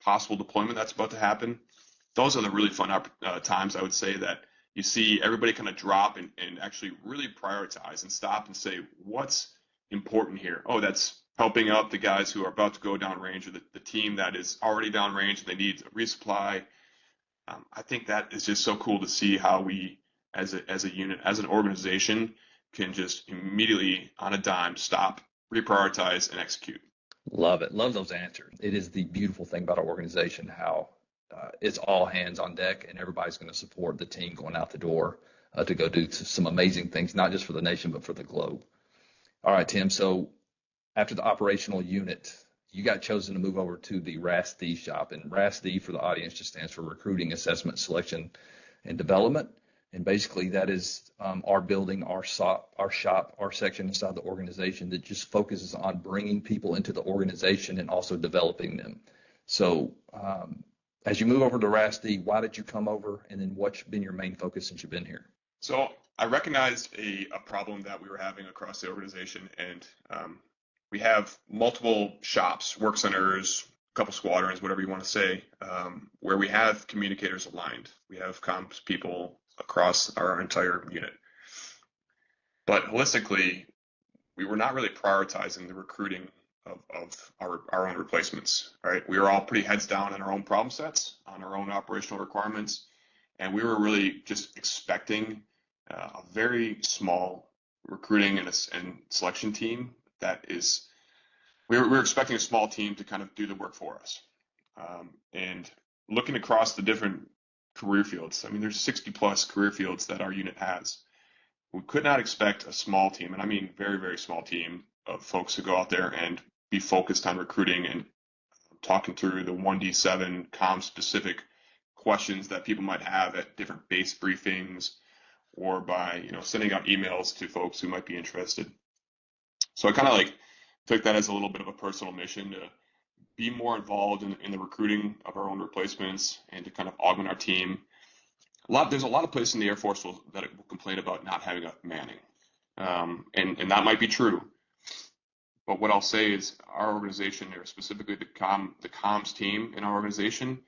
possible deployment that's about to happen. Those are the really fun times, I would say, that you see everybody kind of drop and actually really prioritize and stop and say, what's important here? Oh, that's helping out the guys who are about to go downrange, or the team that is already downrange and they need a resupply. I think that is just so cool to see how we, as a unit, as an organization, can just immediately on a dime stop, reprioritize, and execute. Love it. Love those answers. It is the beautiful thing about our organization, how it's all hands on deck and everybody's going to support the team going out the door to go do some amazing things, not just for the nation, but for the globe. All right, Tim. So after the operational unit, you got chosen to move over to the RASD shop. And RASD, for the audience, just stands for Recruiting, Assessment, Selection, and Development. And basically that is our building, our shop, our section inside the organization that just focuses on bringing people into the organization and also developing them. So as you move over to RASD, why did you come over? And then what's been your main focus since you've been here? So I recognized a problem that we were having across the organization, and we have multiple shops, work centers, a couple squadrons, whatever you want to say, where we have communicators aligned. We have comms people across our entire unit. But holistically, we were not really prioritizing the recruiting of our own replacements, right? We were all pretty heads down on our own problem sets, on our own operational requirements, and we were really just expecting a very small recruiting and selection team. We were expecting a small team to kind of do the work for us. And looking across the different career fields, I mean, there's 60 plus career fields that our unit has. We could not expect a small team, and I mean very, very small team of folks who go out there and be focused on recruiting and talking through the 1D7 comm-specific questions that people might have at different base briefings, or by sending out emails to folks who might be interested. So I kind of took that as a little bit of a personal mission to be more involved in the recruiting of our own replacements and to kind of augment our team. There's a lot of places in the Air Force that will complain about not having enough manning, and that might be true. But what I'll say is our organization, or specifically the comms team in our organization,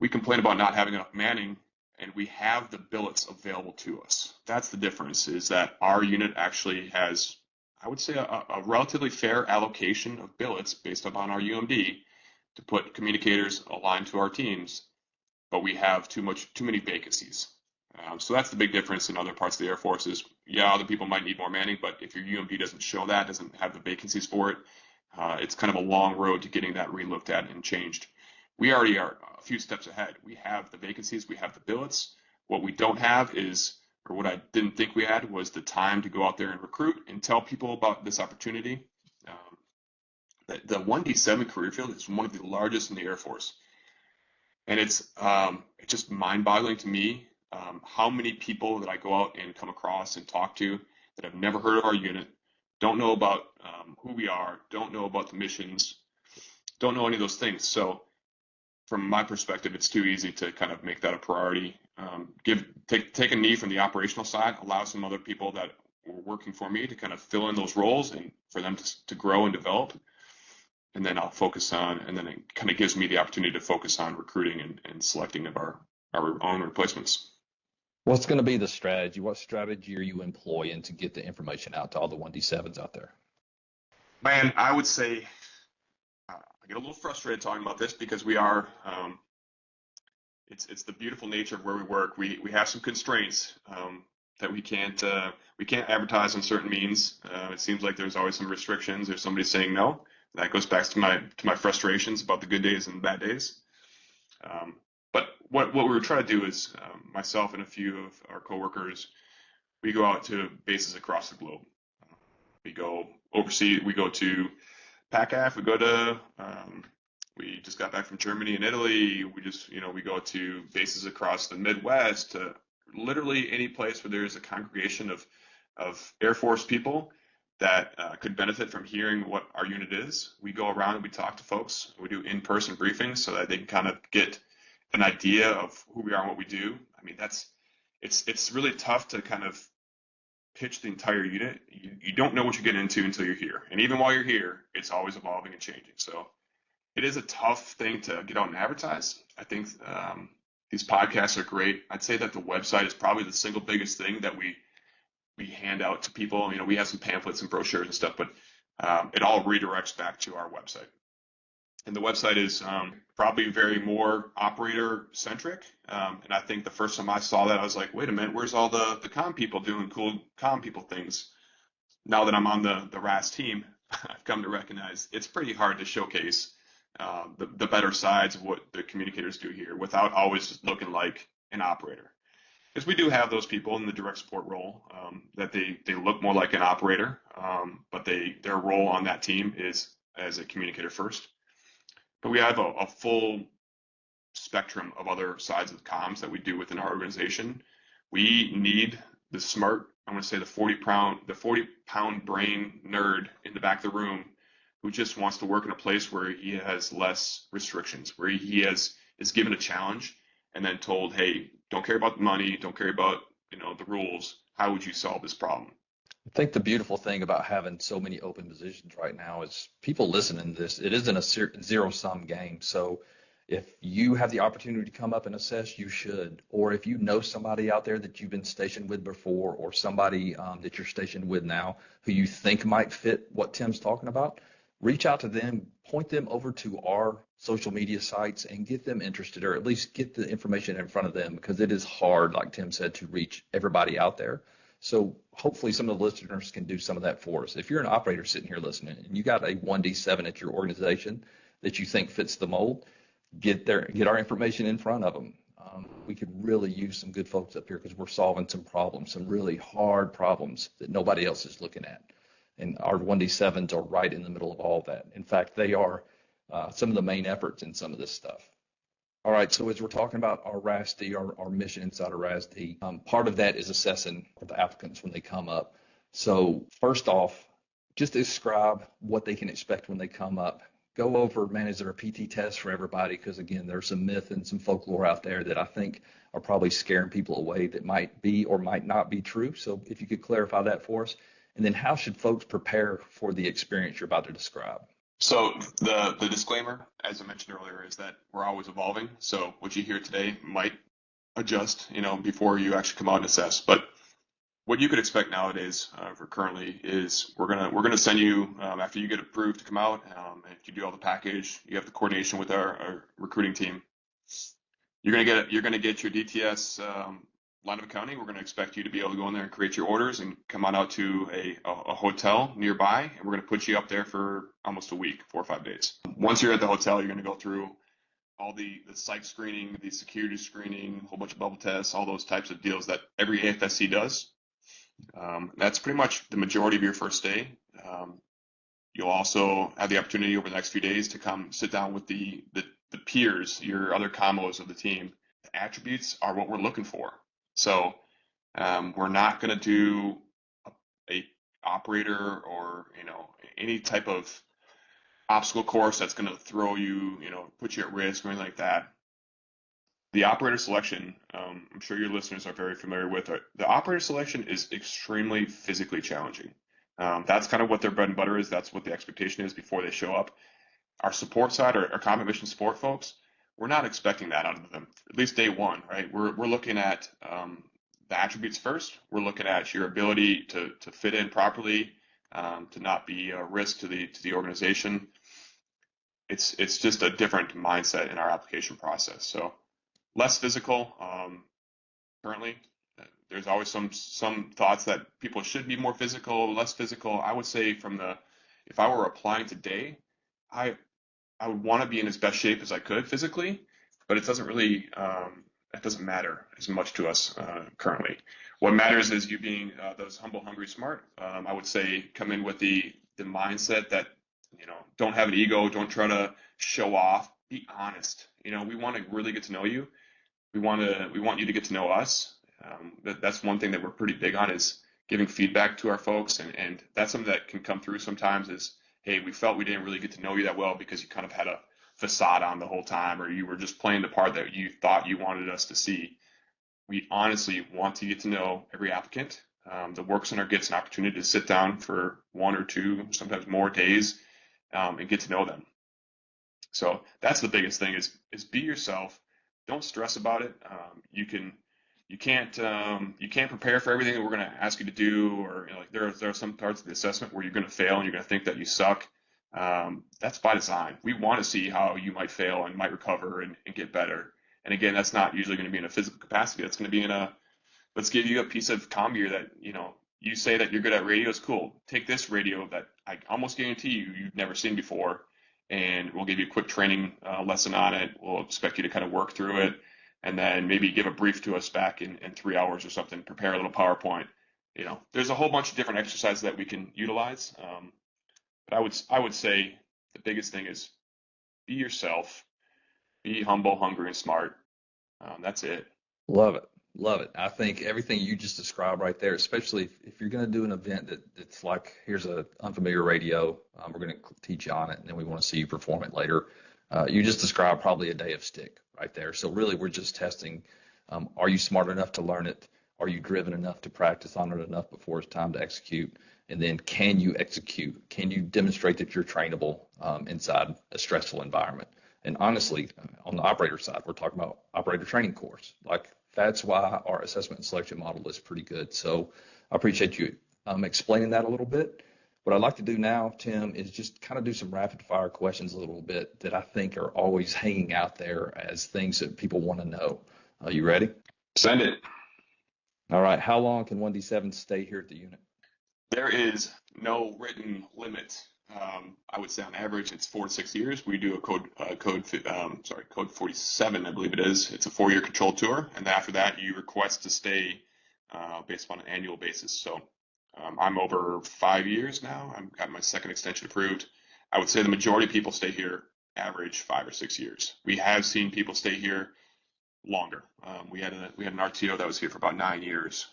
we complain about not having enough manning, and we have the billets available to us. That's the difference, is that our unit actually has, I would say, a relatively fair allocation of billets based upon our UMD to put communicators aligned to our teams, but we have too many vacancies. So that's the big difference in other parts of the Air Force is, other people might need more manning, but if your UMD doesn't show that, doesn't have the vacancies for it, it's kind of a long road to getting that re-looked at and changed. We already are a few steps ahead. We have the vacancies, we have the billets. What we don't have is, or what I didn't think we had, was the time to go out there and recruit and tell people about this opportunity. The 1D7 career field is one of the largest in the Air Force. And it's just mind-boggling to me how many people that I go out and come across and talk to that have never heard of our unit, don't know about who we are, don't know about the missions, don't know any of those things. So from my perspective, it's too easy to kind of make that a priority. Take a knee from the operational side, allow some other people that were working for me to kind of fill in those roles and for them to grow and develop. And then I'll focus on, and then it kind of gives me the opportunity to focus on recruiting and selecting of our own replacements. What's going to be the strategy? What strategy are you employing to get the information out to all the 1D7s out there? Man, I would say I get a little frustrated talking about this because we are, it's the beautiful nature of where we work. We have some constraints that we can't advertise on certain means. It seems like there's always some restrictions. There's somebody saying no. That goes back to my frustrations about the good days and bad days. But what we were trying to do is myself and a few of our coworkers, we go out to bases across the globe. We go overseas. We go to PACAF. We go to we just got back from Germany and Italy. We go to bases across the Midwest, to literally any place where there is a congregation of Air Force people that could benefit from hearing what our unit is. We go around and we talk to folks. We do in-person briefings so that they can kind of get an idea of who we are and what we do. I mean, it's really tough to kind of pitch the entire unit. You don't know what you're getting into until you're here. And even while you're here, it's always evolving and changing. So it is a tough thing to get out and advertise. I think these podcasts are great. I'd say that the website is probably the single biggest thing that we hand out to people. We have some pamphlets and brochures and stuff, but it all redirects back to our website. And the website is probably very more operator centric. And I think the first time I saw that, I was like, wait a minute, where's all the comm people doing cool comm people things? Now that I'm on the RASD team, I've come to recognize it's pretty hard to showcase the better sides of what the communicators do here without always just looking like an operator. Because we do have those people in the direct support role that they look more like an operator, but their role on that team is as a communicator first. But we have a full spectrum of other sides of comms that we do within our organization. We need the smart, I want to say the 40-pound brain nerd in the back of the room who just wants to work in a place where he has less restrictions, where he is given a challenge and then told, hey, don't care about the money, don't care about the rules, how would you solve this problem? I think the beautiful thing about having so many open positions right now is people listening to this. It isn't a zero-sum game. So if you have the opportunity to come up and assess, you should. Or if you know somebody out there that you've been stationed with before, or somebody that you're stationed with now who you think might fit what Tim's talking about, reach out to them, point them over to our social media sites and get them interested, or at least get the information in front of them, because it is hard, like Tim said, to reach everybody out there. So hopefully some of the listeners can do some of that for us. If you're an operator sitting here listening and you got a 1D7 at your organization that you think fits the mold, get our information in front of them. We could really use some good folks up here because we're solving some problems, some really hard problems that nobody else is looking at. And our 1D7s are right in the middle of all that. In fact, they are some of the main efforts in some of this stuff. All right, so as we're talking about our RASD, our mission inside of RASD, part of that is assessing the applicants when they come up. So first off, just describe what they can expect when they come up. Go over, man, is there a PT test for everybody? Because, again, there's some myth and some folklore out there that I think are probably scaring people away that might be or might not be true. So if you could clarify that for us. And then how should folks prepare for the experience you're about to describe? So the disclaimer, as I mentioned earlier, is that we're always evolving. So what you hear today might adjust, before you actually come out and assess. But what you could expect nowadays for currently is we're gonna send you after you get approved to come out. If you do all the package, you have the coordination with our recruiting team. You're gonna get your DTS line of accounting. We're gonna expect you to be able to go in there and create your orders and come on out to a hotel nearby, and we're gonna put you up there for almost a week, 4 or 5 days. Once you're at the hotel, you're gonna go through all the psych screening, the security screening, a whole bunch of bubble tests, all those types of deals that every AFSC does. That's pretty much the majority of your first day. You'll also have the opportunity over the next few days to come sit down with the peers, your other commos of the team. The attributes are what we're looking for. So we're not going to do a operator or any type of obstacle course that's going to throw you, put you at risk or anything like that. The operator selection, I'm sure your listeners are very familiar with it. The operator selection is extremely physically challenging. That's kind of what their bread and butter is. That's what the expectation is before they show up. Our support side, our combat mission support folks, we're not expecting that out of them, at least day one, right? We're looking at the attributes first. We're looking at your ability to fit in properly, to not be a risk to the organization. It's just a different mindset in our application process. So less physical currently. There's always some thoughts that people should be more physical, less physical. I would say if I were applying today, I would want to be in as best shape as I could physically, but it doesn't really it doesn't matter as much to us currently. What matters is you being those humble, hungry, smart. I would say come in with the mindset that don't have an ego, don't try to show off, be honest. We want to really get to know you. We want you to get to know us. That's one thing that we're pretty big on is giving feedback to our folks, and that's something that can come through sometimes is, hey, we felt we didn't really get to know you that well because you kind of had a facade on the whole time, or you were just playing the part that you thought you wanted us to see. We honestly want to get to know every applicant. The work center gets an opportunity to sit down for 1 or 2, sometimes more days, and get to know them. So that's the biggest thing is be yourself. Don't stress about it. You can't prepare for everything that we're going to ask you to do, or there are some parts of the assessment where you're going to fail and you're going to think that you suck. That's by design. We want to see how you might fail and might recover and get better. And again, that's not usually going to be in a physical capacity. That's going to be let's give you a piece of comm gear that, you say that you're good at radios. Cool. Take this radio that I almost guarantee you've never seen before, and we'll give you a quick training lesson on it. We'll expect you to kind of work through it, and then maybe give a brief to us back in 3 hours or something, prepare a little PowerPoint. There's a whole bunch of different exercises that we can utilize. But I would say the biggest thing is be yourself, be humble, hungry, and smart. That's it. Love it. Love it. I think everything you just described right there, especially if you're going to do an event that's like, here's an unfamiliar radio, we're going to teach you on it, and then we want to see you perform it later. You just described probably a day of stick right there. So really, we're just testing, are you smart enough to learn it? Are you driven enough to practice on it enough before it's time to execute? And then can you execute? Can you demonstrate that you're trainable inside a stressful environment? And honestly, on the operator side, we're talking about operator training course. Like, that's why our assessment and selection model is pretty good. So I appreciate you explaining that a little bit. What I'd like to do now, Tim, is just kind of do some rapid fire questions a little bit that I think are always hanging out there as things that people want to know. Are you ready? Send it. All right. How long can 1D7 stay here at the unit? There is no written limit. I would say on average it's 4 to 6 years. We do a code 47, I believe it is. It's a 4-year control tour, and after that you request to stay based on an annual basis. So I'm over 5 years now. I've got my second extension approved. I would say the majority of people stay here average 5 or 6 years. We have seen people stay here longer. We had an RTO that was here for about 9 years.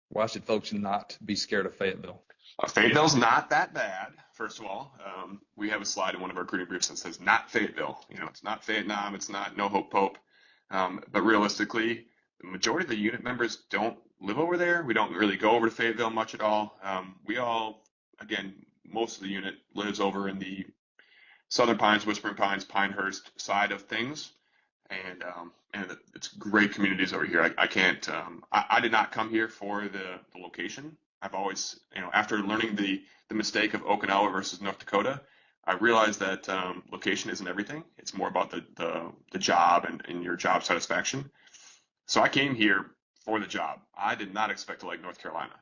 Why should folks not be scared of Fayetteville? Fayetteville's not that bad, first of all. We have a slide in one of our recruiting briefs that says not Fayetteville. It's not Vietnam, it's not No Hope Pope. But realistically, the majority of the unit members don't live over there. We don't really go over to Fayetteville much at all. Most of the unit lives over in the Southern Pines, Whispering Pines, Pinehurst side of things. And it's great communities over here. I did not come here for the location. I've always, after learning the mistake of Okinawa versus North Dakota, I realized that location isn't everything. It's more about the job and your job satisfaction. So I came here for the job. I did not expect to like North Carolina,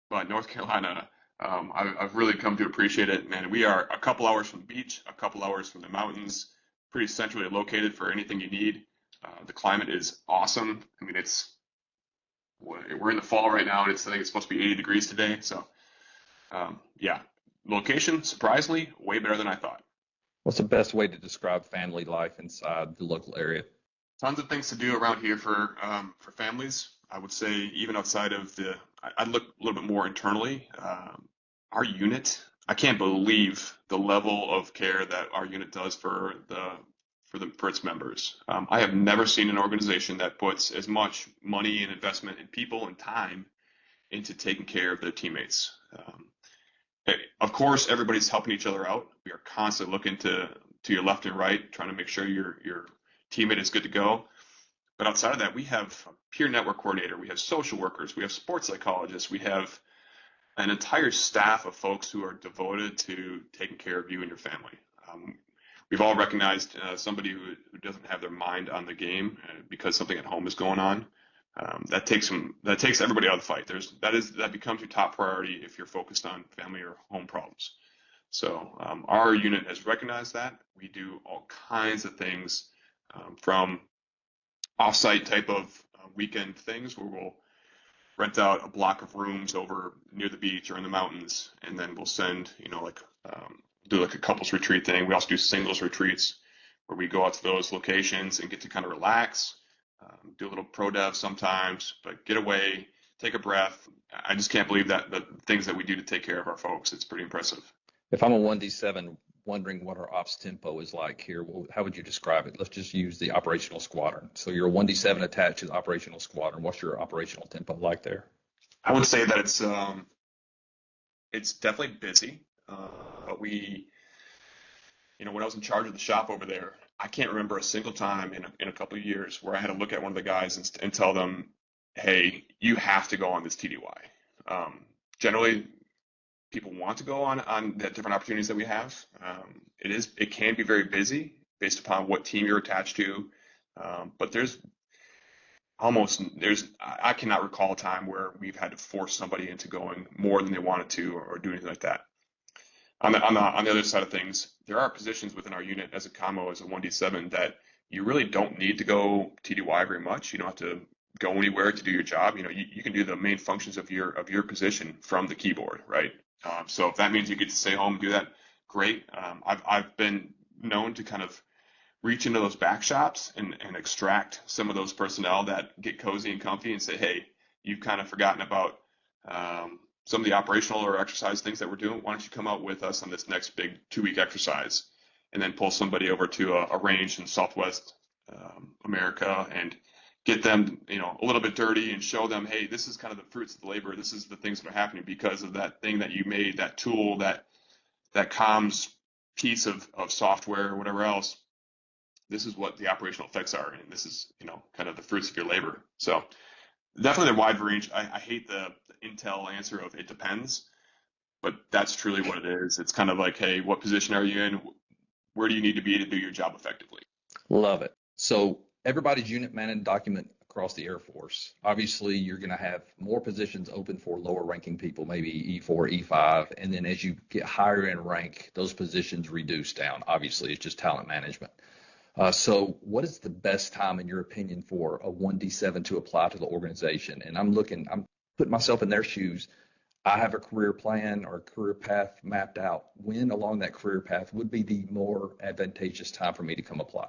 but North Carolina, I've really come to appreciate it. Man, we are a couple hours from the beach, a couple hours from the mountains, pretty centrally located for anything you need. The climate is awesome. I mean, we're in the fall right now, and I think it's supposed to be 80 degrees today. So, location, surprisingly, way better than I thought. What's the best way to describe family life inside the local area? Tons of things to do around here for families. I would say even outside of I'd look a little bit more internally. Our unit, I can't believe the level of care that our unit does for its members. I have never seen an organization that puts as much money and investment in people and time into taking care of their teammates. Of course, everybody's helping each other out. We are constantly looking to your left and right, trying to make sure your teammate is good to go. But outside of that, we have a peer network coordinator, we have social workers, we have sports psychologists, we have an entire staff of folks who are devoted to taking care of you and your family. We've all recognized somebody who doesn't have their mind on the game because something at home is going on. That takes everybody out of the fight. That becomes your top priority if you're focused on family or home problems. So our unit has recognized that. We do all kinds of things from off-site type of weekend things where we'll rent out a block of rooms over near the beach or in the mountains, and then we'll send, do like a couples retreat thing. We also do singles retreats where we go out to those locations and get to kind of relax, do a little pro dev sometimes, but get away, take a breath. I just can't believe that the things that we do to take care of our folks. It's pretty impressive. If I'm a 1D7 wondering what our ops tempo is like here, well, how would you describe it? Let's just use the operational squadron. So you're a 1D7 attached to the operational squadron. What's your operational tempo like there? I would say that it's definitely busy. But we, when I was in charge of the shop over there, I can't remember a single time in a couple of years where I had to look at one of the guys and tell them, hey, you have to go on this TDY. Generally, people want to go on the different opportunities that we have. It can be very busy based upon what team you're attached to. But I cannot recall a time where we've had to force somebody into going more than they wanted to or do anything like that. On the other side of things, there are positions within our unit as a commo, as a 1D7, that you really don't need to go TDY very much. You don't have to go anywhere to do your job. You can do the main functions of your position from the keyboard, right? So if that means you get to stay home and do that, great. I've been known to kind of reach into those back shops and extract some of those personnel that get cozy and comfy and say, hey, you've kind of forgotten about some of the operational or exercise things that we're doing. Why don't you come out with us on this next big 2-week exercise, and then pull somebody over to a range in Southwest America and get them, a little bit dirty and show them, hey, this is kind of the fruits of the labor. This is the things that are happening because of that thing that you made, that tool, that comms piece of software or whatever else. This is what the operational effects are, and this is, kind of the fruits of your labor. So definitely a wide range. I hate the Intel answer of it depends, but that's truly what it is. It's kind of like, hey, what position are you in? Where do you need to be to do your job effectively? Love it. So everybody's unit man document across the Air Force. Obviously, you're going to have more positions open for lower ranking people, maybe E4, E5. And then as you get higher in rank, those positions reduce down. Obviously, it's just talent management. So what is the best time, in your opinion, for a 1D7 to apply to the organization? And I'm putting myself in their shoes. I have a career plan or a career path mapped out. When along that career path would be the more advantageous time for me to come apply?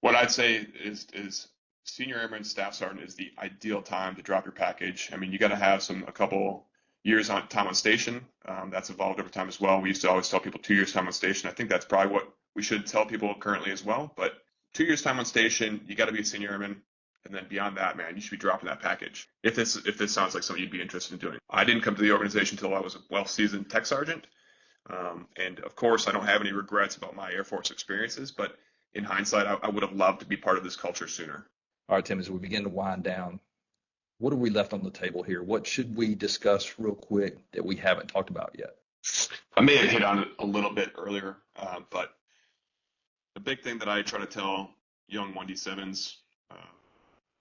What I'd say is senior airman staff sergeant is the ideal time to drop your package. I mean, you got to have a couple years on time on station. That's evolved over time as well. We used to always tell people 2 years time on station. I think that's probably what we should tell people currently as well. But 2 years time on station, you got to be a senior airman. And then beyond that, man, you should be dropping that package. If this sounds like something you'd be interested in doing. I didn't come to the organization until I was a well-seasoned tech sergeant. And of course, I don't have any regrets about my Air Force experiences, but in hindsight, I would have loved to be part of this culture sooner. All right, Tim, as we begin to wind down, what have we left on the table here? What should we discuss real quick that we haven't talked about yet? I may have hit on it a little bit earlier, but the big thing that I try to tell young 1D7s,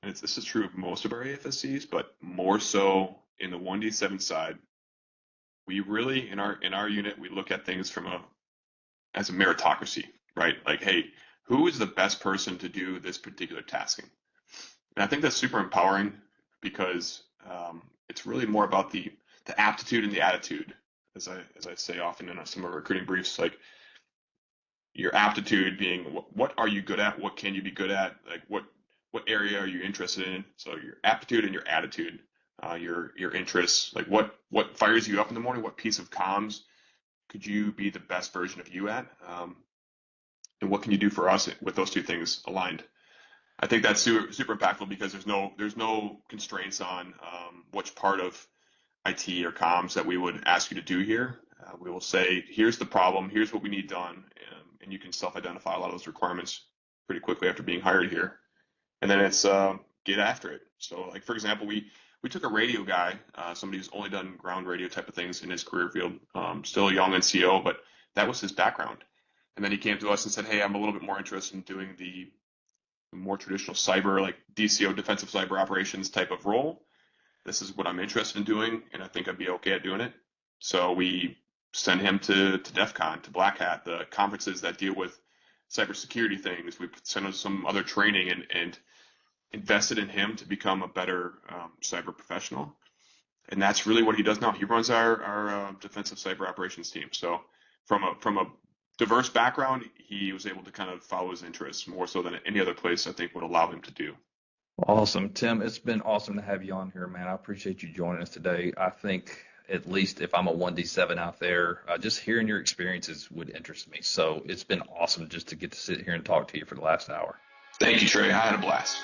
and this is true of most of our AFSCs, but more so in the 1D7 side, we really, in our unit, we look at things as a meritocracy, right? Like, hey, who is the best person to do this particular tasking? And I think that's super empowering because it's really more about the aptitude and the attitude, as I say often in some of our recruiting briefs, like your aptitude being what are you good at? What can you be good at? Like what area are you interested in? So your aptitude and your attitude, your interests, like what fires you up in the morning? What piece of comms could you be the best version of you at? And what can you do for us with those two things aligned? I think that's super impactful because there's no constraints on which part of IT or comms that we would ask you to do here. We will say, here's the problem, here's what we need done, and you can self-identify a lot of those requirements pretty quickly after being hired here. And then it's get after it. So, like for example, we took a radio guy, somebody who's only done ground radio type of things in his career field, still a young NCO, but that was his background. And then he came to us and said, hey, I'm a little bit more interested in doing the more traditional cyber, like DCO, defensive cyber operations type of role. This is what I'm interested in doing, and I think I'd be okay at doing it. So we send him to DEF CON, to Black Hat, the conferences that deal with cybersecurity things. We sent him some other training and invested in him to become a better cyber professional. And that's really what he does now. He runs our defensive cyber operations team. So from a diverse background, he was able to kind of follow his interests more so than any other place I think would allow him to do. Awesome. Tim, it's been awesome to have you on here, man. I appreciate you joining us today. I think at least if I'm a 1D7 out there, just hearing your experiences would interest me. So it's been awesome just to get to sit here and talk to you for the last hour. Thank you, Trey. I had a blast.